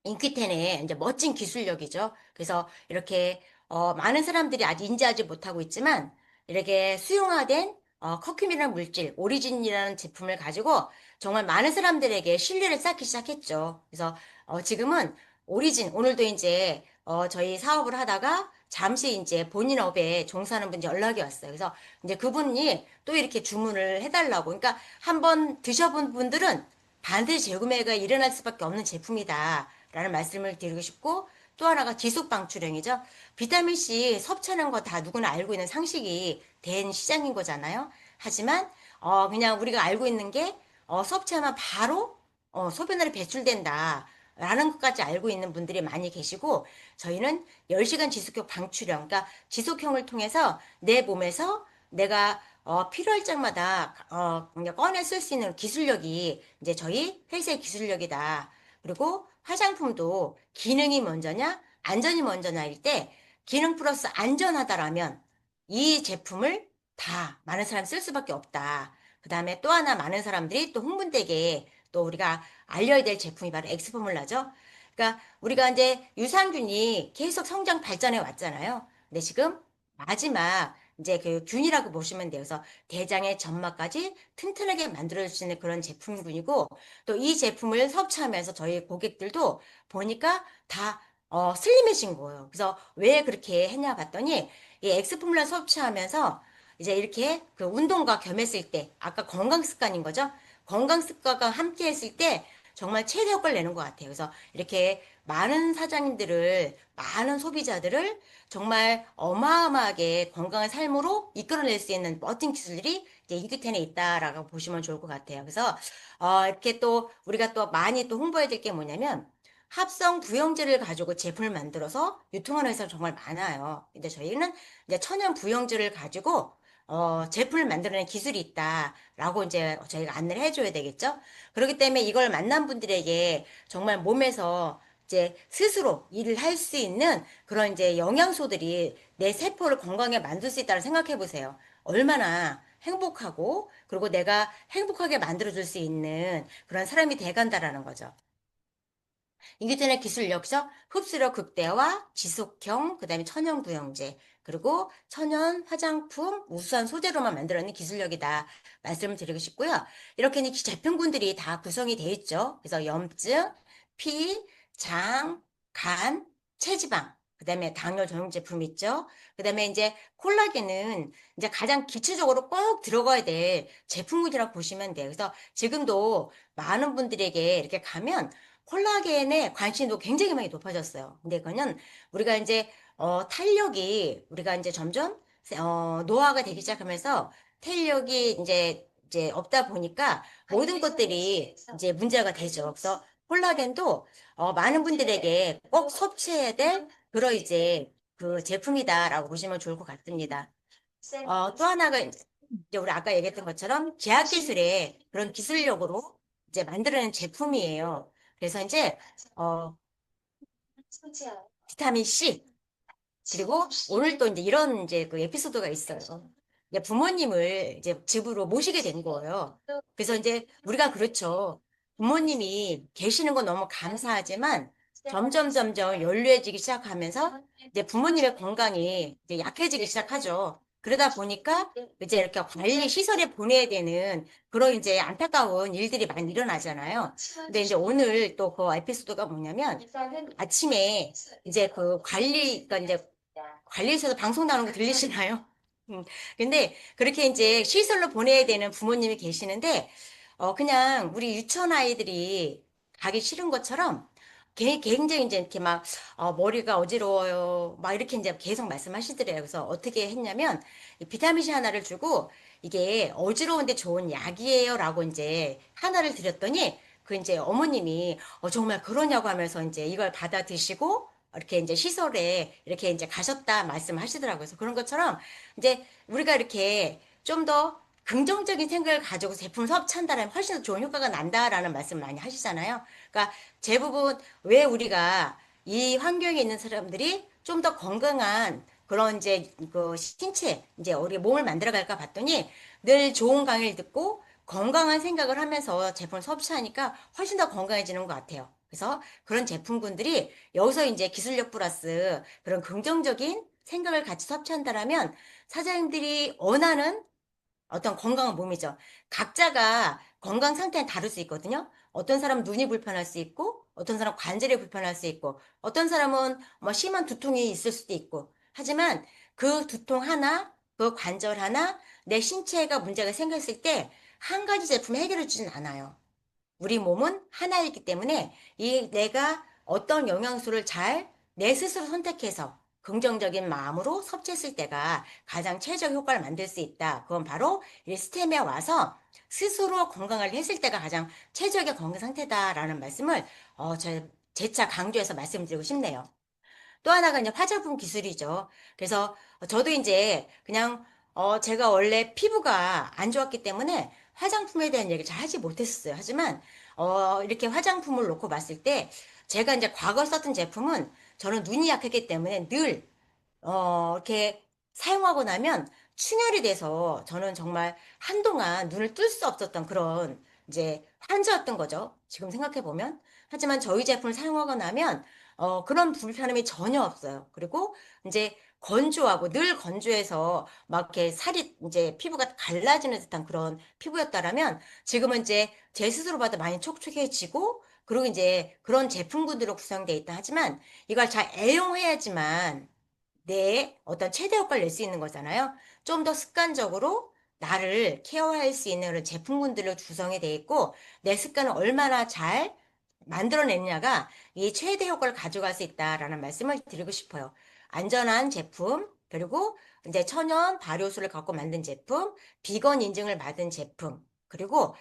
인퀴텐의 이제 멋진 기술력이죠. 그래서 이렇게 많은 사람들이 아직 인지하지 못하고 있지만 이렇게 수용화된 커큐민이라는 물질, 오리진이라는 제품을 가지고 정말 많은 사람들에게 신뢰를 쌓기 시작했죠. 그래서 지금은 오리진, 오늘도 이제 저희 사업을 하다가 잠시 이제 본인 업에 종사하는 분이 연락이 왔어요. 그래서 이제 그분이 또 이렇게 주문을 해달라고. 그러니까 한번 드셔본 분들은 반드시 재구매가 일어날 수밖에 없는 제품이다. 라는 말씀을 드리고 싶고 또 하나가 지속 방출형이죠. 비타민C 섭취하는 거 다 누구나 알고 있는 상식이 된 시장인 거잖아요. 하지만 그냥 우리가 알고 있는 게 섭취하면 바로 소변으로 배출된다. 라는 것까지 알고 있는 분들이 많이 계시고 저희는 10시간 지속형 방출형 그러니까 지속형을 통해서 내 몸에서 내가 필요할 적마다 그냥 꺼내 쓸 수 있는 기술력이 이제 저희 회사의 기술력이다. 그리고 화장품도 기능이 먼저냐, 안전이 먼저냐일 때 기능 플러스 안전하다라면 이 제품을 다 많은 사람이 쓸 수밖에 없다. 그 다음에 또 하나 많은 사람들이 또 흥분되게 또 우리가 알려야 될 제품이 바로 엑스포뮬라죠. 그러니까 우리가 이제 유산균이 계속 성장 발전해 왔잖아요. 근데 지금 마지막 이제 그 균이라고 보시면 돼요. 그래서 대장의 점막까지 튼튼하게 만들어줄 수 있는 그런 제품군이고 또 이 제품을 섭취하면서 저희 고객들도 보니까 다 슬림해진 거예요. 그래서 왜 그렇게 했냐 봤더니 이 엑스포뮬라 섭취하면서 이제 이렇게 그 운동과 겸했을 때 아까 건강 습관인 거죠. 건강 습관과 함께 했을 때 정말 최대 효과를 내는 것 같아요. 그래서 이렇게 많은 사장님들을, 많은 소비자들을 정말 어마어마하게 건강한 삶으로 이끌어낼 수 있는 멋진 기술들이 이제 인큐텐에 있다라고 보시면 좋을 것 같아요. 그래서 이렇게 또 우리가 또 많이 또 홍보해야 될 게 뭐냐면 합성 부영제를 가지고 제품을 만들어서 유통하는 회사가 정말 많아요. 근데 저희는 이제 천연 부영제를 가지고 제품을 만들어내는 기술이 있다라고 이제 저희가 안내를 해줘야 되겠죠. 그렇기 때문에 이걸 만난 분들에게 정말 몸에서 이제 스스로 일을 할 수 있는 그런 이제 영양소들이 내 세포를 건강하게 만들 수 있다고 생각해 보세요. 얼마나 행복하고 그리고 내가 행복하게 만들어줄 수 있는 그런 사람이 돼간다라는 거죠. 인기전의 기술 역시 흡수력 극대화, 지속형, 그다음에 천연 부영제, 그리고 천연 화장품, 우수한 소재로만 만들어낸 기술력이다. 말씀을 드리고 싶고요. 이렇게 이제 제품군들이 다 구성이 되어 있죠. 그래서 염증, 피, 장, 간, 체지방, 그다음에 당뇨 전용 제품 있죠. 그다음에 이제 콜라겐은 이제 가장 기초적으로 꼭 들어가야 될 제품군이라고 보시면 돼요. 그래서 지금도 많은 분들에게 이렇게 가면 콜라겐에 관심도 굉장히 많이 높아졌어요. 근데 그거는 우리가 이제 탄력이 우리가 이제 점점 노화가 되기 시작하면서 탄력이 이제 없다 보니까 모든 것들이 이제 문제가 되죠. 그래서 콜라겐도 많은 분들에게 꼭 섭취해야 될 그런 이제 그 제품이다라고 보시면 좋을 것 같습니다. 또 하나가 이제 우리 아까 얘기했던 것처럼 제약 기술의 그런 기술력으로 이제 만들어낸 제품이에요. 그래서 이제 어, 비타민 C 그리고 오늘 또 이제 이런 이제 그 에피소드가 있어요. 이제 부모님을 이제 집으로 모시게 된 거예요. 그래서 이제 우리가 그렇죠. 부모님이 계시는 건 너무 감사하지만 점점 연루해지기 시작하면서 이제 부모님의 건강이 이제 약해지기 시작하죠. 그러다 보니까 이제 이렇게 관리 시설에 보내야 되는 그런 이제 안타까운 일들이 많이 일어나잖아요. 근데 이제 오늘 또 그 에피소드가 뭐냐면 아침에 이제 그 그러니까 이제 관리소에서 방송 나오는 거 들리시나요? 음, 근데 그렇게 이제 시설로 보내야 되는 부모님이 계시는데, 그냥 우리 유치원 아이들이 가기 싫은 것처럼, 굉장히 이제 이렇게 막, 머리가 어지러워요. 막 이렇게 이제 계속 말씀하시더래요. 그래서 어떻게 했냐면, 이 비타민C 하나를 주고, 이게 어지러운데 좋은 약이에요. 라고 이제 하나를 드렸더니, 그 이제 어머님이, 정말 그러냐고 하면서 이제 이걸 받아 드시고, 이렇게 이제 시설에 이렇게 이제 가셨다 말씀하시더라고요. 그래서 그런 것처럼 이제 우리가 이렇게 좀 더 긍정적인 생각을 가지고 제품을 섭취한다면 훨씬 더 좋은 효과가 난다라는 말씀 많이 하시잖아요. 그러니까 대부분 왜 우리가 이 환경에 있는 사람들이 좀 더 건강한 그런 이제 그 신체 이제 우리 몸을 만들어 갈까 봤더니 늘 좋은 강의를 듣고 건강한 생각을 하면서 제품을 섭취하니까 훨씬 더 건강해지는 것 같아요. 그래서 그런 제품군들이 여기서 이제 기술력 플러스 그런 긍정적인 생각을 같이 섭취한다라면 사장님들이 원하는 어떤 건강한 몸이죠. 각자가 건강 상태는 다를 수 있거든요. 어떤 사람은 눈이 불편할 수 있고, 어떤 사람은 관절이 불편할 수 있고, 어떤 사람은 뭐 심한 두통이 있을 수도 있고. 하지만 그 두통 하나, 그 관절 하나, 내 신체가 문제가 생겼을 때 한 가지 제품이 해결해 주진 않아요. 우리 몸은 하나이기 때문에 이 내가 어떤 영양소를 잘 내 스스로 선택해서 긍정적인 마음으로 섭취했을 때가 가장 최적 효과를 만들 수 있다. 그건 바로 이 스템에 와서 스스로 건강을 했을 때가 가장 최적의 건강 상태다라는 말씀을 재차 강조해서 말씀드리고 싶네요. 또 하나가 이제 화장품 기술이죠. 그래서 저도 이제 그냥 제가 원래 피부가 안 좋았기 때문에 화장품에 대한 얘기를 잘 하지 못했었어요. 하지만 이렇게 화장품을 놓고 봤을 때 제가 이제 과거 썼던 제품은 저는 눈이 약했기 때문에 늘 이렇게 사용하고 나면 충혈이 돼서 저는 정말 한동안 눈을 뜰 수 없었던 그런 이제 환자였던 거죠. 지금 생각해 보면. 하지만 저희 제품을 사용하고 나면 그런 불편함이 전혀 없어요. 그리고 이제 건조하고 늘 건조해서 막 이렇게 살이 이제 피부가 갈라지는 듯한 그런 피부였다라면 지금은 이제 제 스스로 봐도 많이 촉촉해지고 그리고 이제 그런 제품군으로 구성되어 있다 하지만 이걸 잘 애용해야지만 내 어떤 최대 효과를 낼 수 있는 거잖아요. 좀 더 습관적으로 나를 케어할 수 있는 그런 제품군들로 구성이 되어 있고 내 습관을 얼마나 잘 만들어내느냐가 이 최대 효과를 가져갈 수 있다라는 말씀을 드리고 싶어요. 안전한 제품, 그리고 이제 천연 발효수를 갖고 만든 제품, 비건 인증을 받은 제품, 그리고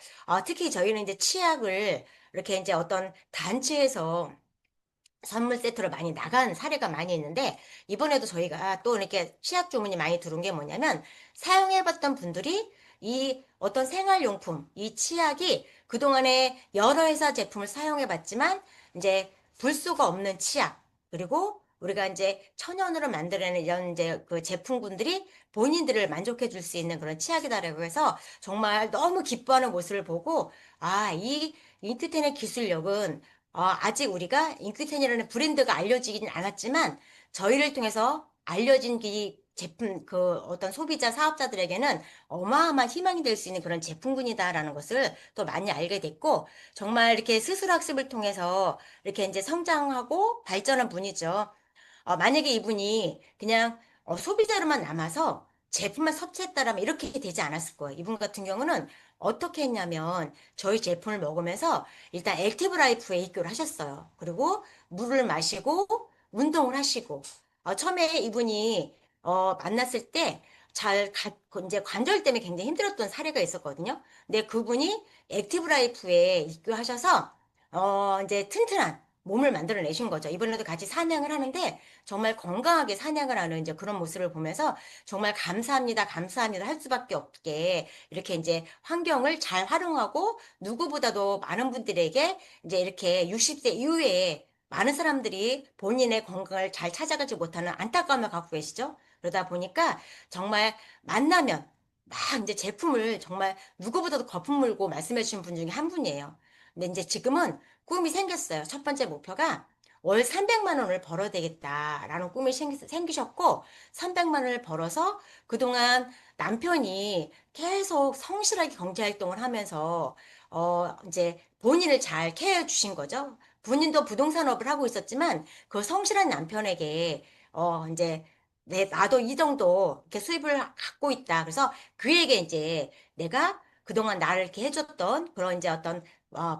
특히 저희는 이제 치약을 이렇게 이제 어떤 단체에서 선물 세트로 많이 나간 사례가 많이 있는데 이번에도 저희가 또 이렇게 치약 주문이 많이 들어온 게 뭐냐면 사용해봤던 분들이 이 어떤 생활용품, 이 치약이 그동안에 여러 회사 제품을 사용해봤지만 이제 불 수가 없는 치약 그리고 우리가 이제 천연으로 만들어내는 이런 이제 그 제품군들이 본인들을 만족해 줄 수 있는 그런 치약이다라고 해서 정말 너무 기뻐하는 모습을 보고 이 인크텐의 기술력은 아직 우리가 인크텐이라는 브랜드가 알려지긴 않았지만 저희를 통해서 알려진 이 제품 그 어떤 소비자 사업자들에게는 어마어마한 희망이 될 수 있는 그런 제품군이다라는 것을 또 많이 알게 됐고 정말 이렇게 스스로 학습을 통해서 이렇게 이제 성장하고 발전한 분이죠. 만약에 이분이 그냥 소비자로만 남아서 제품만 섭취했다라면 이렇게 되지 않았을 거예요. 이분 같은 경우는 어떻게 했냐면 저희 제품을 먹으면서 일단 액티브 라이프에 입교를 하셨어요. 그리고 물을 마시고 운동을 하시고 처음에 이분이 만났을 때 이제 관절 때문에 굉장히 힘들었던 사례가 있었거든요. 근데 그분이 액티브 라이프에 입교하셔서 이제 튼튼한 몸을 만들어내신 거죠. 이번에도 같이 사냥을 하는데 정말 건강하게 사냥을 하는 이제 그런 모습을 보면서 정말 감사합니다, 감사합니다 할 수밖에 없게 이렇게 이제 환경을 잘 활용하고 누구보다도 많은 분들에게 이제 이렇게 60세 이후에 많은 사람들이 본인의 건강을 잘 찾아가지 못하는 안타까움을 갖고 계시죠. 그러다 보니까 정말 만나면 막 이제 제품을 정말 누구보다도 거품 물고 말씀해 주신 분 중에 한 분이에요. 근데 이제 지금은 꿈이 생겼어요. 첫 번째 목표가 월 300만 원을 벌어야 되겠다라는 꿈이 생기셨고 300만 원을 벌어서 그동안 남편이 계속 성실하게 경제활동을 하면서 이제 본인을 잘 케어해 주신 거죠. 본인도 부동산업을 하고 있었지만 그 성실한 남편에게 이제 나도 이 정도 이렇게 수입을 갖고 있다. 그래서 그에게 이제 내가 그동안 나를 이렇게 해줬던 그런 이제 어떤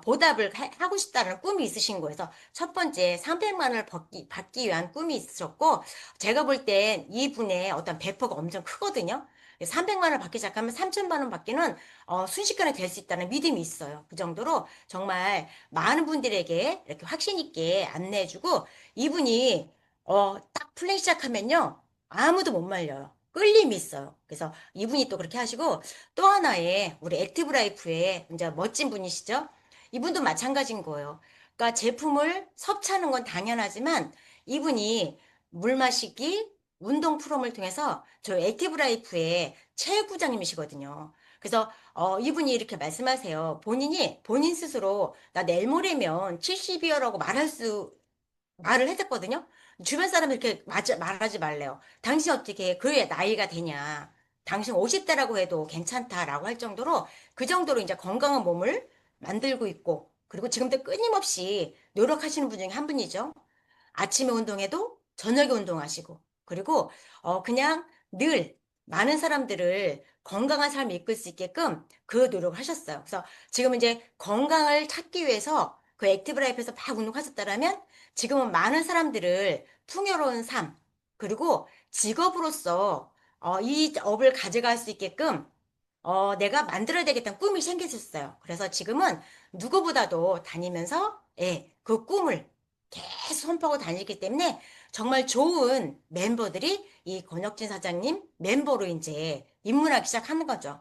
보답을 하고 싶다는 꿈이 있으신 거여서 첫 번째 300만 원을 받기 위한 꿈이 있으셨고 제가 볼 땐 이분의 어떤 배포가 엄청 크거든요. 300만 원 받기 시작하면 3천만 원 받기는 순식간에 될 수 있다는 믿음이 있어요. 그 정도로 정말 많은 분들에게 이렇게 확신 있게 안내해주고 이분이 딱 플레이 시작하면요. 아무도 못 말려요. 끌림이 있어요. 그래서 이분이 또 그렇게 하시고 또 하나의 우리 액티브 라이프의 이제 멋진 분이시죠. 이분도 마찬가지인 거예요. 그러니까 제품을 섭취하는 건 당연하지만 이분이 물 마시기 운동 프로그램을 통해서 저희 액티브 라이프의 최부장님이시거든요. 그래서 이분이 이렇게 말씀하세요. 본인이 본인 스스로 나 내일 모레면 70이요라고 말을 했었거든요. 주변 사람들 이렇게 말하지 말래요. 당신 어떻게 그의 나이가 되냐. 당신 50대라고 해도 괜찮다라고 할 정도로 그 정도로 이제 건강한 몸을 만들고 있고 그리고 지금도 끊임없이 노력하시는 분 중에 한 분이죠. 아침에 운동해도 저녁에 운동하시고 그리고 그냥 늘 많은 사람들을 건강한 삶을 이끌 수 있게끔 그 노력을 하셨어요. 그래서 지금 이제 건강을 찾기 위해서 그 액티브 라이프에서 막 운동하셨다라면 지금은 많은 사람들을 풍요로운 삶 그리고 직업으로서 이 업을 가져갈 수 있게끔 내가 만들어야 되겠다는 꿈이 생기셨어요. 그래서 지금은 누구보다도 다니면서, 예, 그 꿈을 계속 손보고 다니기 때문에 정말 좋은 멤버들이 이 권혁진 사장님 멤버로 이제 입문하기 시작하는 거죠.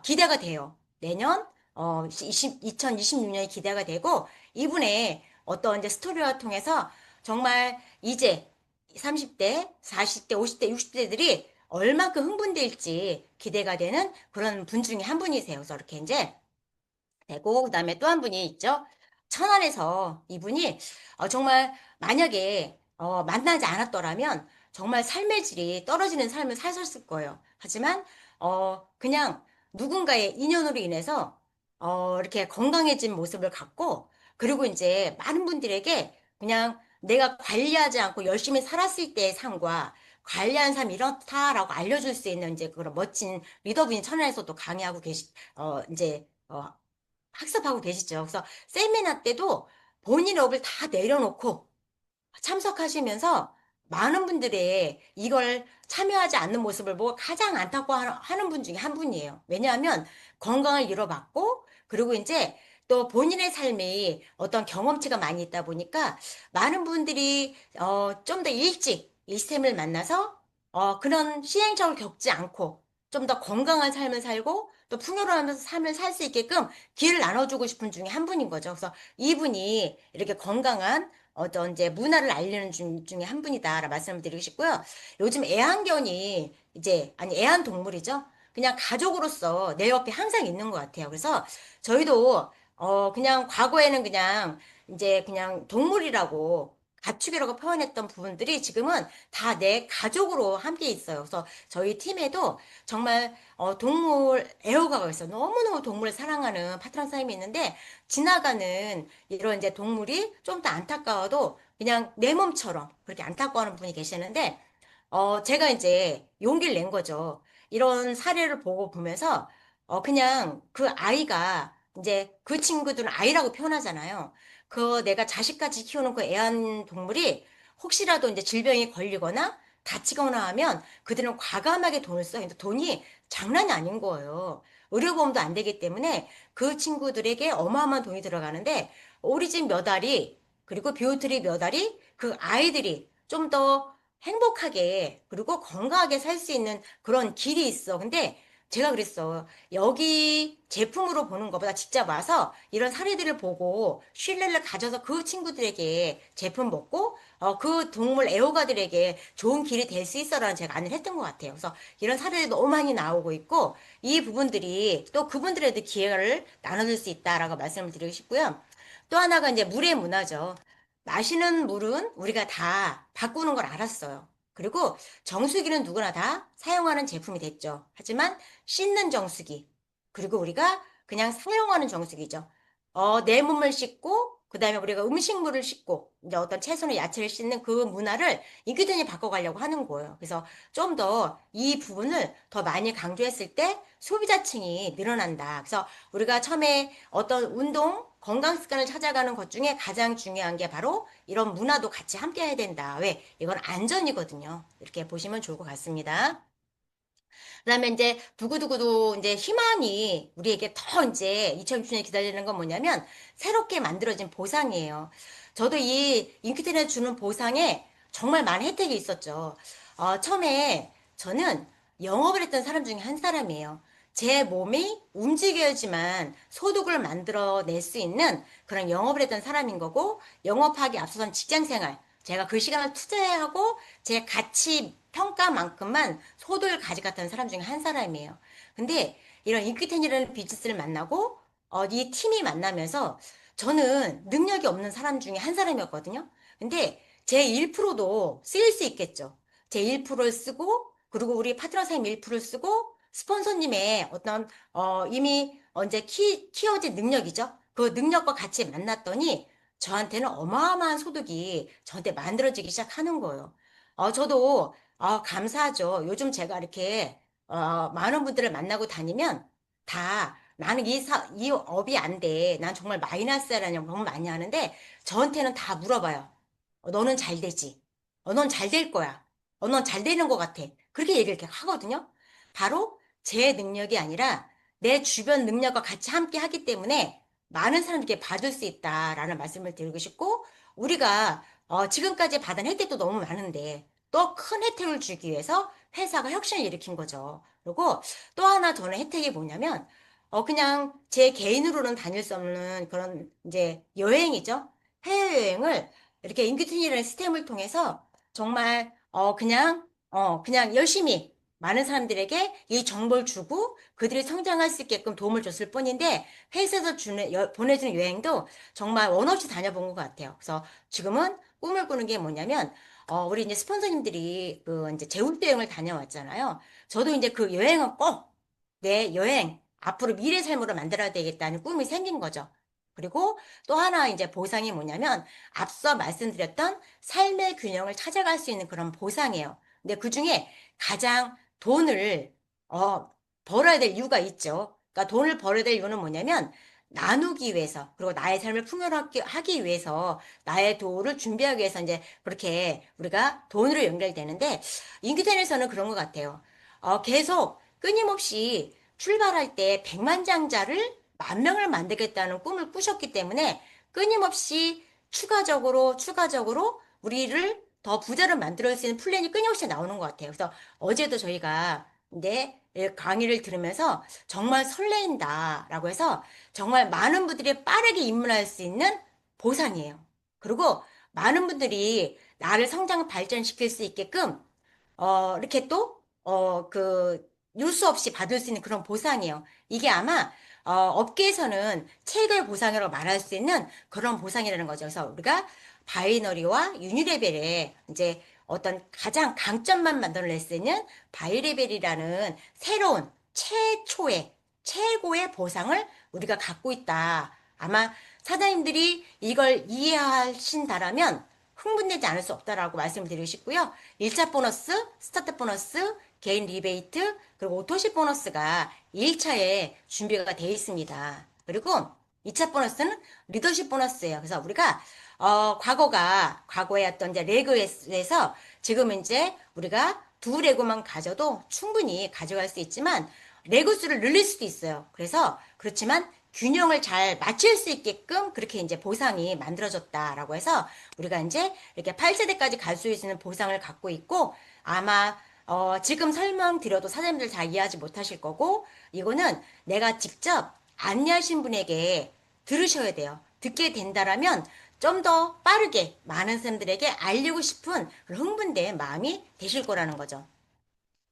기대가 돼요. 내년, 2026년이 기대가 되고, 이분의 어떤 이제 스토리와 통해서 정말 이제 30대, 40대, 50대, 60대들이 얼만큼 흥분될지 기대가 되는 그런 분 중에 한 분이세요. 그래서 이렇게 이제 되고 그다음에 또 한 분이 있죠. 천안에서 이분이 정말 만약에 만나지 않았더라면 정말 삶의 질이 떨어지는 삶을 사셨을 거예요. 하지만 그냥 누군가의 인연으로 인해서 이렇게 건강해진 모습을 갖고 그리고 이제 많은 분들에게 그냥 내가 관리하지 않고 열심히 살았을 때의 삶과 관리한 삶이 이렇다라고 알려줄 수 있는 이제 그런 멋진 리더분이 천안에서도 강의하고 이제 학습하고 계시죠. 그래서 세미나 때도 본인 업을 다 내려놓고 참석하시면서 많은 분들의 이걸 참여하지 않는 모습을 보고 가장 안타까워하는 분 중에 한 분이에요. 왜냐하면 건강을 잃어봤고, 그리고 이제 또 본인의 삶이 어떤 경험치가 많이 있다 보니까 많은 분들이 좀 더 일찍 일셈을 만나서 그런 시행착오를 겪지 않고 좀 더 건강한 삶을 살고 또 풍요로운 삶을 살 수 있게끔 기회를 나눠주고 싶은 중에 한 분인 거죠. 그래서 이분이 이렇게 건강한 어떤 이제 문화를 알리는 중에 한 분이다라 말씀을 드리고 싶고요. 요즘 애완견이 이제 아니 애완동물이죠. 그냥 가족으로서 내 옆에 항상 있는 것 같아요. 그래서 저희도 그냥 과거에는 그냥 이제 그냥 동물이라고 가축이라고 표현했던 부분들이 지금은 다 내 가족으로 함께 있어요. 그래서 저희 팀에도 정말 동물 애호가가 있어요. 너무너무 동물을 사랑하는 파트너 사람이 있는데 지나가는 이런 이제 동물이 좀 더 안타까워도 그냥 내 몸처럼 그렇게 안타까워하는 분이 계시는데, 제가 이제 용기를 낸 거죠. 이런 사례를 보면서, 그냥 그 아이가 이제 그 친구들은 아이라고 표현하잖아요. 그 내가 자식까지 키우는 그 애완동물이 혹시라도 이제 질병에 걸리거나 다치거나 하면 그들은 과감하게 돈을 써요. 근데 돈이 장난이 아닌 거예요. 의료보험도 안 되기 때문에 그 친구들에게 어마어마한 돈이 들어가는데 우리 집 몇 알이 그리고 비오트리 몇 알이 그 아이들이 좀 더 행복하게 그리고 건강하게 살 수 있는 그런 길이 있어. 근데 제가 그랬어. 여기 제품으로 보는 것보다 직접 와서 이런 사례들을 보고 신뢰를 가져서 그 친구들에게 제품 먹고 그 동물 애호가들에게 좋은 길이 될 수 있어라는 제가 안내를 했던 것 같아요. 그래서 이런 사례들이 너무 많이 나오고 있고 이 부분들이 또 그분들에도 기회를 나눠줄 수 있다라고 말씀을 드리고 싶고요. 또 하나가 이제 물의 문화죠. 마시는 물은 우리가 다 바꾸는 걸 알았어요. 그리고 정수기는 누구나 다 사용하는 제품이 됐죠. 하지만 씻는 정수기, 그리고 우리가 그냥 사용하는 정수기죠. 내 몸을 씻고, 그다음에 우리가 음식물을 씻고 이제 어떤 채소나 야채를 씻는 그 문화를 인큐iten이 바꿔가려고 하는 거예요. 그래서 좀 더 이 부분을 더 많이 강조했을 때 소비자층이 늘어난다. 그래서 우리가 처음에 어떤 운동, 건강 습관을 찾아가는 것 중에 가장 중요한 게 바로 이런 문화도 같이 함께 해야 된다. 왜? 이건 안전이거든요. 이렇게 보시면 좋을 것 같습니다. 그다음에 이제 두구두구도 이제 희망이 우리에게 더 이제 2060년에 기다리는 건 뭐냐면 새롭게 만들어진 보상이에요. 저도 이 인큐텐에 주는 보상에 정말 많은 혜택이 있었죠. 처음에 저는 영업을 했던 사람 중에 한 사람이에요. 제 몸이 움직여야지만 소득을 만들어낼 수 있는 그런 영업을 했던 사람인 거고, 영업하기 앞서선 직장 생활, 제가 그 시간을 투자하고 제 가치 평가만큼만 소득을 가져갔던 사람 중에 한 사람이에요. 근데 이런 인큐텐이라는 비즈니스를 만나고 이 팀이 만나면서 저는 능력이 없는 사람 중에 한 사람이었거든요. 근데 제 1%도 쓰일 수 있겠죠. 제 1%를 쓰고 그리고 우리 파트너 사님 1%를 쓰고 스폰서님의 어떤 이미 언제 키워진 능력이죠. 그 능력과 같이 만났더니 저한테는 어마어마한 소득이 저한테 만들어지기 시작하는 거예요. 저도 감사하죠. 요즘 제가 이렇게 많은 분들을 만나고 다니면 다 나는 이 업이 안 돼. 난 정말 마이너스라는 너무 많이 하는데 저한테는 다 물어봐요. 너는 잘 되지? 넌 잘 될 거야. 넌 잘 되는 것 같아. 그렇게 얘기를 이렇게 하거든요. 바로 제 능력이 아니라 내 주변 능력과 같이 함께 하기 때문에 많은 사람들께 받을 수 있다라는 말씀을 드리고 싶고 우리가 지금까지 받은 혜택도 너무 많은데 또 큰 혜택을 주기 위해서 회사가 혁신을 일으킨 거죠. 그리고 또 하나 저는 혜택이 뭐냐면 그냥 제 개인으로는 다닐 수 없는 그런 이제 여행이죠. 해외여행을 이렇게 인큐틴이라는 시스템을 통해서 정말 그냥 열심히 많은 사람들에게 이 정보를 주고 그들이 성장할 수 있게끔 도움을 줬을 뿐인데 회사에서 보내주는 여행도 정말 원 없이 다녀본 것 같아요. 그래서 지금은 꿈을 꾸는 게 뭐냐면 우리 이제 스폰서님들이 그 이제 제주도 여행을 다녀왔잖아요. 저도 이제 그 여행은 꼭 내 여행 앞으로 미래 삶으로 만들어야 되겠다는 꿈이 생긴 거죠. 그리고 또 하나 이제 보상이 뭐냐면 앞서 말씀드렸던 삶의 균형을 찾아갈 수 있는 그런 보상이에요. 근데 그 중에 가장 돈을 어, 벌어야 될 이유가 있죠. 그러니까 돈을 벌어야 될 이유는 뭐냐면 나누기 위해서 그리고 나의 삶을 풍요롭게 하기 위해서 나의 도를 준비하기 위해서 이제 그렇게 우리가 돈으로 연결되는데 인큐텐에서는 그런 것 같아요. 계속 끊임없이 출발할 때 백만장자를 만 명을 만들겠다는 꿈을 꾸셨기 때문에 끊임없이 추가적으로 우리를 더 부자를 만들 수 있는 플랜이 끊임없이 나오는 것 같아요. 그래서 어제도 저희가 네, 강의를 들으면서 정말 설레인다라고 해서 정말 많은 분들이 빠르게 입문할 수 있는 보상이에요. 그리고 많은 분들이 나를 성장 발전시킬 수 있게끔 이렇게 또, 뉴스 없이 받을 수 있는 그런 보상이에요. 이게 아마, 업계에서는 최고의 보상이라고 말할 수 있는 그런 보상이라는 거죠. 그래서 우리가 바이너리와 유니레벨의 이제 어떤 가장 강점만 만들어낼 수 있는 바이레벨이라는 새로운 최초의 최고의 보상을 우리가 갖고 있다. 아마 사장님들이 이걸 이해하신다라면 흥분되지 않을 수 없다라고 말씀드리고 싶고요. 1차 보너스, 스타트 보너스, 개인 리베이트, 그리고 오토시 보너스가 1차에 준비가 되어 있습니다. 그리고 2차 보너스는 리더십 보너스예요. 그래서 우리가 과거에 어떤 이제 레그에서 지금 이제 우리가 두 레고만 가져도 충분히 가져갈 수 있지만 레고 수를 늘릴 수도 있어요. 그래서 그렇지만 균형을 잘 맞출 수 있게끔 그렇게 이제 보상이 만들어졌다라고 해서 우리가 이제 이렇게 8세대까지 갈 수 있는 보상을 갖고 있고 아마 지금 설명드려도 사장님들 잘 이해하지 못하실 거고 이거는 내가 직접 안내하신 분에게 들으셔야 돼요. 듣게 된다라면 좀 더 빠르게 많은 사람들에게 알리고 싶은 그런 흥분된 마음이 되실 거라는 거죠.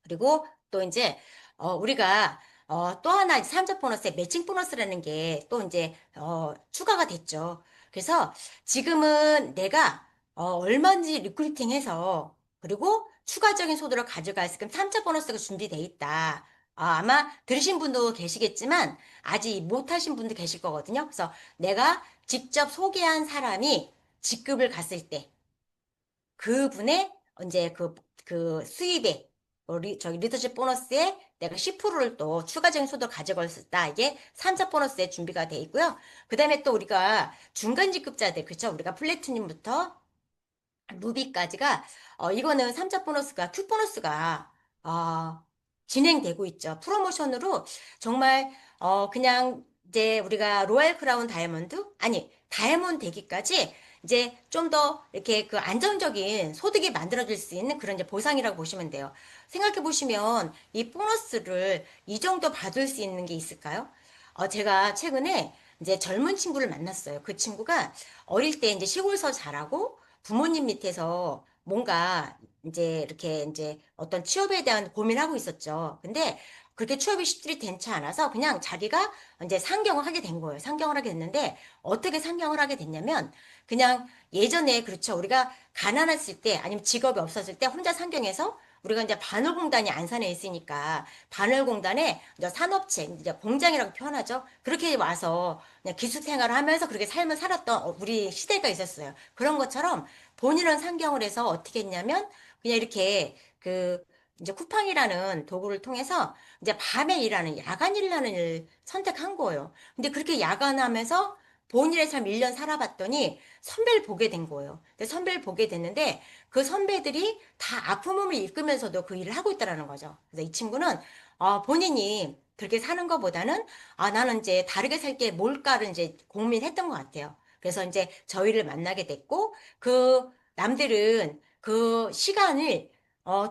그리고 또 이제 우리가 또 하나 3차 보너스에 매칭 보너스라는 게 또 이제 추가가 됐죠. 그래서 지금은 내가 얼마든지 리크루팅해서 그리고 추가적인 소득을 가져갈 수 있게 3차 보너스가 준비돼 있다. 아마 들으신 분도 계시겠지만 아직 못하신 분도 계실 거거든요. 그래서 내가 직접 소개한 사람이 직급을 갔을 때 그분의 이제 그 수입에 저기 리더십 보너스에 내가 10%를 또 추가적인 소득을 가져갈 수 있다. 이게 3차 보너스에 준비가 돼 있고요. 그다음에 또 우리가 중간 직급자들 그렇죠? 우리가 플래티넘부터 루비까지가 이거는 3차 보너스가 큐 보너스가 어, 진행되고 있죠. 프로모션으로 정말 그냥 이제 우리가 로얄 크라운 다이아몬드 아니 다이아몬드 되기까지 이제 좀 더 이렇게 그 안정적인 소득이 만들어질 수 있는 그런 이제 보상이라고 보시면 돼요. 생각해 보시면 이 보너스를 이 정도 받을 수 있는 게 있을까요? 제가 최근에 이제 젊은 친구를 만났어요. 그 친구가 어릴 때 이제 시골서 자라고 부모님 밑에서 뭔가 이제 이렇게 이제 어떤 취업에 대한 고민하고 있었죠. 근데 그렇게 취업이 쉽지 않지 않아서 그냥 자기가 이제 상경을 하게 된 거예요. 상경을 하게 됐는데 어떻게 상경을 하게 됐냐면 그냥 예전에 그렇죠. 우리가 가난했을 때 아니면 직업이 없었을 때 혼자 상경해서 우리가 이제 반월공단이 안산에 있으니까 반월공단에 이제 산업체, 이제 공장이라고 표현하죠. 그렇게 와서 그냥 기숙 생활을 하면서 그렇게 삶을 살았던 우리 시대가 있었어요. 그런 것처럼 본인은 상경을 해서 어떻게 했냐면 그냥 이렇게 그 이제 쿠팡이라는 도구를 통해서 이제 밤에 일하는 야간 일하는 일 선택한 거예요. 근데 그렇게 야간하면서 본인의 삶 1년 살아봤더니 선배를 보게 된 거예요. 근데 선배를 보게 됐는데 그 선배들이 다 아픔을 겪으면서도 그 일을 하고 있다라는 거죠. 그래서 이 친구는 본인이 그렇게 사는 것보다는 나는 이제 다르게 살 게 뭘까를 이제 고민했던 것 같아요. 그래서 이제 저희를 만나게 됐고 그 남들은 그 시간을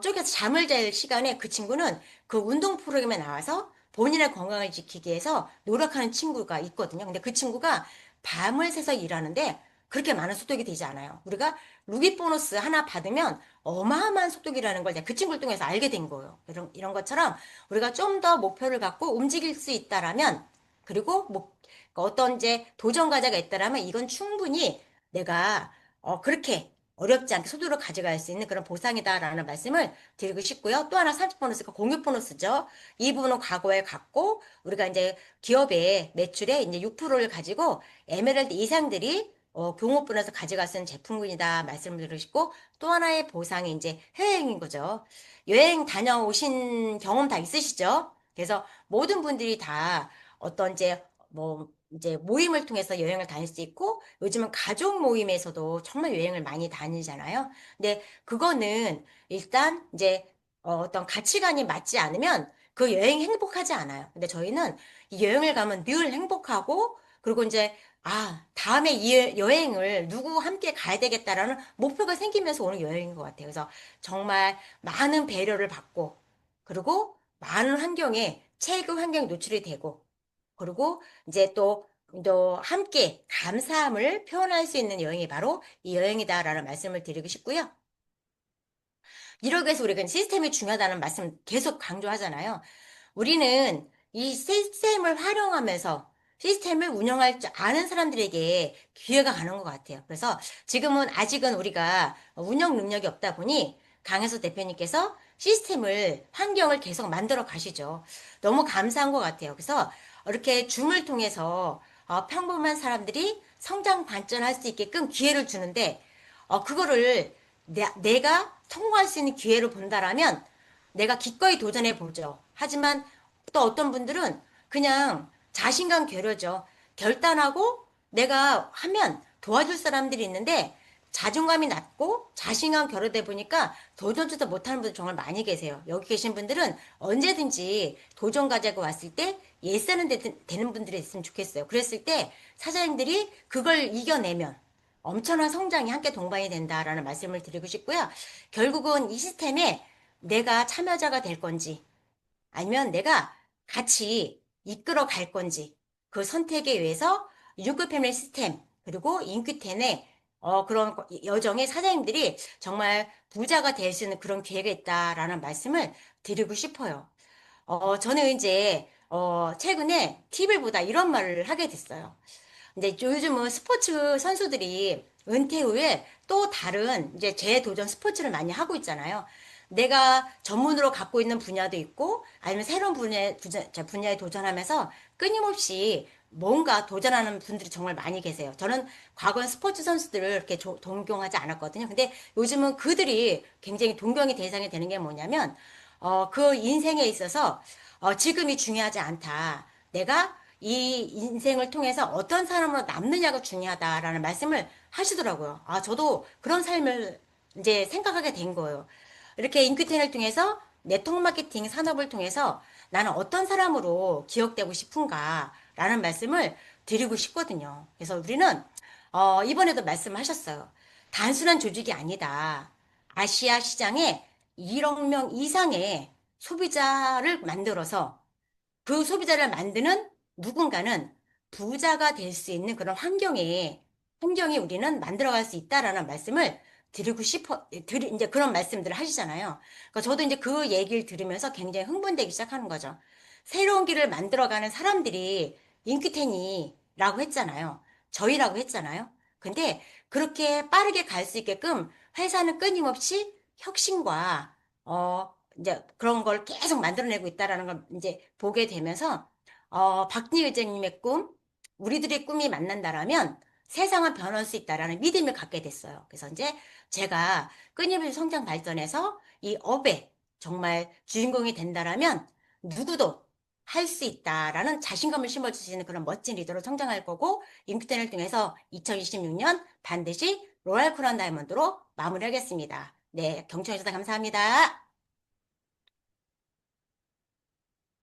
쪼개서 잠을 잘 시간에 그 친구는 그 운동 프로그램에 나와서 본인의 건강을 지키기 위해서 노력하는 친구가 있거든요. 근데 그 친구가 밤을 새서 일하는데 그렇게 많은 소득이 되지 않아요. 우리가 루비 보너스 하나 받으면 어마어마한 소득이라는 걸 그 친구를 통해서 알게 된 거예요. 이런 것처럼 우리가 좀 더 목표를 갖고 움직일 수 있다라면 그리고 뭐 어떤 이제 도전 과제가 있다라면 이건 충분히 내가 그렇게 어렵지 않게 소득을 가져갈 수 있는 그런 보상이다라는 말씀을 드리고 싶고요. 또 하나 30보너스가 공유 보너스죠. 이 부분은 과거에 갖고 우리가 이제 기업의 매출의 이제 6%를 가지고 에메랄드 이상들이 경호분에서 가져갈 수 있는 제품군이다 말씀을 드리고 싶고 또 하나의 보상이 이제 해외여행인 거죠. 여행 다녀오신 경험 다 있으시죠? 그래서 모든 분들이 다 어떤 이제 뭐 이제 모임을 통해서 여행을 다닐 수 있고 요즘은 가족 모임에서도 정말 여행을 많이 다니잖아요. 근데 그거는 일단 이제 어떤 가치관이 맞지 않으면 그 여행 행복하지 않아요. 근데 저희는 이 여행을 가면 늘 행복하고 그리고 이제 다음에 이 여행을 누구 함께 가야 되겠다라는 목표가 생기면서 오는 여행인 것 같아요. 그래서 정말 많은 배려를 받고 그리고 많은 환경에 체육 환경에 노출이 되고 그리고 이제 또 함께 감사함을 표현할 수 있는 여행이 바로 이 여행이다라는 말씀을 드리고 싶고요. 이러기 위해서 우리가 시스템이 중요하다는 말씀 계속 강조하잖아요. 우리는 이 시스템을 활용하면서 시스템을 운영할 줄 아는 사람들에게 기회가 가는 것 같아요. 그래서 지금은 아직은 우리가 운영 능력이 없다 보니 강혜서 대표님께서 시스템을, 환경을 계속 만들어 가시죠. 너무 감사한 것 같아요. 그래서 이렇게 줌을 통해서 평범한 사람들이 성장 발전할 수 있게끔 기회를 주는데 그거를 내가 성공할 수 있는 기회를 본다라면 내가 기꺼이 도전해 보죠. 하지만 또 어떤 분들은 그냥 자신감 결여죠. 결단하고 내가 하면 도와줄 사람들이 있는데 자존감이 낮고 자신감 결여돼 보니까 도전도 못하는 분들 정말 많이 계세요. 여기 계신 분들은 언제든지 도전 가지고 왔을 때 예스는 되는 분들이 있으면 좋겠어요. 그랬을 때 사장님들이 그걸 이겨내면 엄청난 성장이 함께 동반이 된다라는 말씀을 드리고 싶고요. 결국은 이 시스템에 내가 참여자가 될 건지 아니면 내가 같이 이끌어 갈 건지 그 선택에 의해서 6급 패밀리 시스템 그리고 인큐텐의 그런 여정의 사장님들이 정말 부자가 될 수 있는 그런 기회가 있다라는 말씀을 드리고 싶어요. 저는 이제 최근에 TV를 보다 이런 말을 하게 됐어요. 근데 요즘은 스포츠 선수들이 은퇴 후에 또 다른 이제 재도전 스포츠를 많이 하고 있잖아요. 내가 전문으로 갖고 있는 분야도 있고 아니면 새로운 분야에 도전하면서 끊임없이 뭔가 도전하는 분들이 정말 많이 계세요. 저는 과거엔 스포츠 선수들을 이렇게 동경하지 않았거든요. 근데 요즘은 그들이 굉장히 동경의 대상이 되는 게 뭐냐면, 그 인생에 있어서, 지금이 중요하지 않다. 내가 이 인생을 통해서 어떤 사람으로 남느냐가 중요하다라는 말씀을 하시더라고요. 아, 저도 그런 삶을 이제 생각하게 된 거예요. 이렇게 인큐텐을 통해서 네트워크 마케팅 산업을 통해서 나는 어떤 사람으로 기억되고 싶은가라는 말씀을 드리고 싶거든요. 그래서 우리는 이번에도 말씀하셨어요. 단순한 조직이 아니다. 아시아 시장에 1억 명 이상의 소비자를 만들어서 그 소비자를 만드는 누군가는 부자가 될 수 있는 그런 환경이 우리는 만들어갈 수 있다라는 말씀을 이제 그런 말씀들을 하시잖아요. 그러니까 저도 이제 그 얘기를 들으면서 굉장히 흥분되기 시작하는 거죠. 새로운 길을 만들어가는 사람들이 인큐텐이라고 했잖아요. 저희라고 했잖아요. 근데 그렇게 빠르게 갈 수 있게끔 회사는 끊임없이 혁신과, 이제 그런 걸 계속 만들어내고 있다라는 걸 이제 보게 되면서, 박진희 의장님의 꿈, 우리들의 꿈이 만난다라면 세상은 변할 수 있다라는 믿음을 갖게 됐어요. 그래서 이제 제가 끊임없이 성장 발전해서 이 업에 정말 주인공이 된다라면 누구도 할 수 있다라는 자신감을 심어줄 수 있는 그런 멋진 리더로 성장할 거고, 인큐텐을 통해서 2026년 반드시 로얄 크라운 다이아몬드로 마무리하겠습니다. 네, 경청해주셔서 감사합니다.